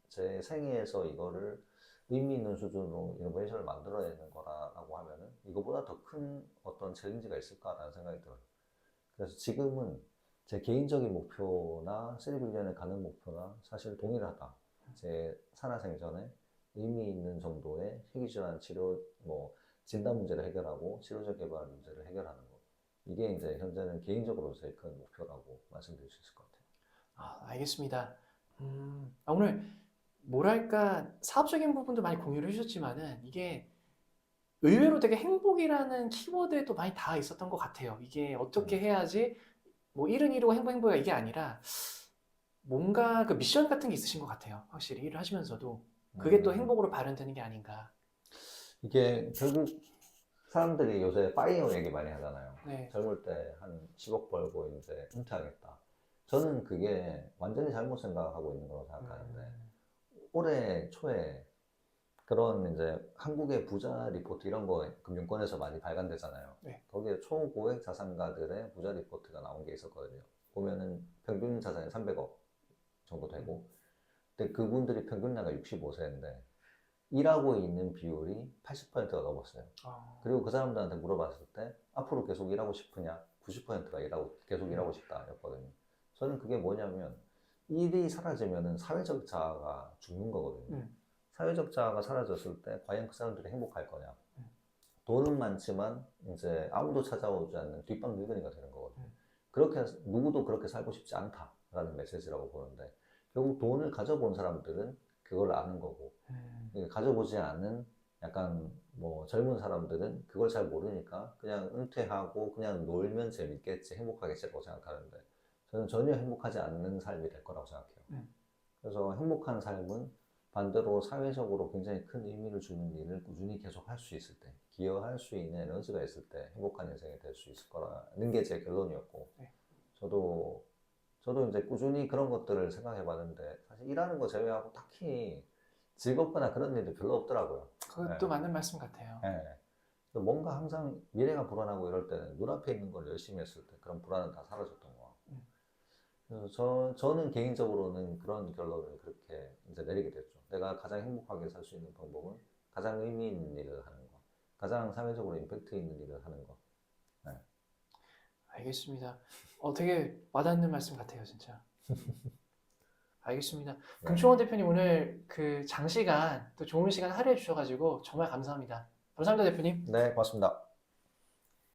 제 생애에서 이거를 의미 있는 수준으로 이노베이션을 만들어내는 거라고 하면은 이거보다 더 큰 어떤 챌린지가 있을까라는 생각이 들어요. 그래서 지금은 제 개인적인 목표나 3빌리언에 가는 목표나 사실 동일하다. 제 살아생전에 의미 있는 정도의 희귀질환 치료, 뭐 진단 문제를 해결하고 치료제 개발 문제를 해결하는 거. 이게 이제 현재는 개인적으로 제일 큰 목표라고 말씀드릴 수 있을 것 같아요. 알겠습니다. 오늘 뭐랄까 사업적인 부분도 많이 공유를 해주셨지만은 이게 의외로 되게 행복이라는 키워드에 또 많이 닿아 있었던 것 같아요. 이게 어떻게 해야지 뭐 일은 일이고 행복이가 이게 아니라 뭔가 그 미션 같은 게 있으신 것 같아요. 확실히 일을 하시면서도 그게 또 행복으로 발현되는 게 아닌가. 이게 결국 사람들이 요새 파이어 얘기 많이 하잖아요. 네. 젊을 때 한 10억 벌고 이제 은퇴하겠다. 저는 그게 완전히 잘못 생각하고 있는 거라고 생각하는데 올해 초에 그런 이제 한국의 부자 리포트 이런 거 금융권에서 많이 발간되잖아요. 네. 거기에 초고액 자산가들의 부자 리포트가 나온 게 있었거든요. 보면은 평균 자산이 300억 정도 되고, 근데 그분들이 평균 나이가 65세인데 일하고 있는 비율이 80%가 넘었어요. 그리고 그 사람들한테 물어봤을 때 앞으로 계속 일하고 싶으냐? 90%가 계속 일하고 싶다였거든요. 저는 그게 뭐냐면 일이 사라지면은 사회적 자아가 죽는 거거든요. 사회적 자아가 사라졌을 때 과연 그 사람들이 행복할 거냐? 돈은 많지만 이제 아무도 찾아오지 않는 뒷방 늙은이가 되는 거거든요. 그렇게 누구도 그렇게 살고 싶지 않다라는 메시지라고 보는데, 결국 돈을 가져본 사람들은 그걸 아는 거고, 가져보지 않은 약간 뭐 젊은 사람들은 그걸 잘 모르니까 그냥 은퇴하고 그냥 놀면 재밌겠지, 행복하겠지라고 생각하는데, 저는 전혀 행복하지 않는 삶이 될 거라고 생각해요. 그래서 행복한 삶은 반대로 사회적으로 굉장히 큰 의미를 주는 일을 꾸준히 계속 할 수 있을 때, 기여할 수 있는 에너지가 있을 때 행복한 인생이 될 수 있을 거라는 게 제 결론이었고, 네. 저도 이제 꾸준히 그런 것들을 생각해 봤는데, 사실 일하는 거 제외하고 딱히 즐겁거나 그런 일도 별로 없더라고요. 그것도 네. 맞는 말씀 같아요. 네. 뭔가 항상 미래가 불안하고 이럴 때는 눈앞에 있는 걸 열심히 했을 때 그런 불안은 다 사라졌던 것 같고. 그래서 저는 개인적으로는 그런 결론을 그렇게 이제 내리게 됐죠. 내가 가장 행복하게 살 수 있는 방법은 가장 의미 있는 일을 하는 거, 가장 사회적으로 임팩트 있는 일을 하는 거. 네. 알겠습니다. 되게 와닿는 말씀 같아요, 진짜. 알겠습니다. 네. 금충원 대표님 오늘 그 장시간 또 좋은 시간 할애해 주셔가지고 정말 감사합니다. 감사합니다, 대표님. 네, 고맙습니다.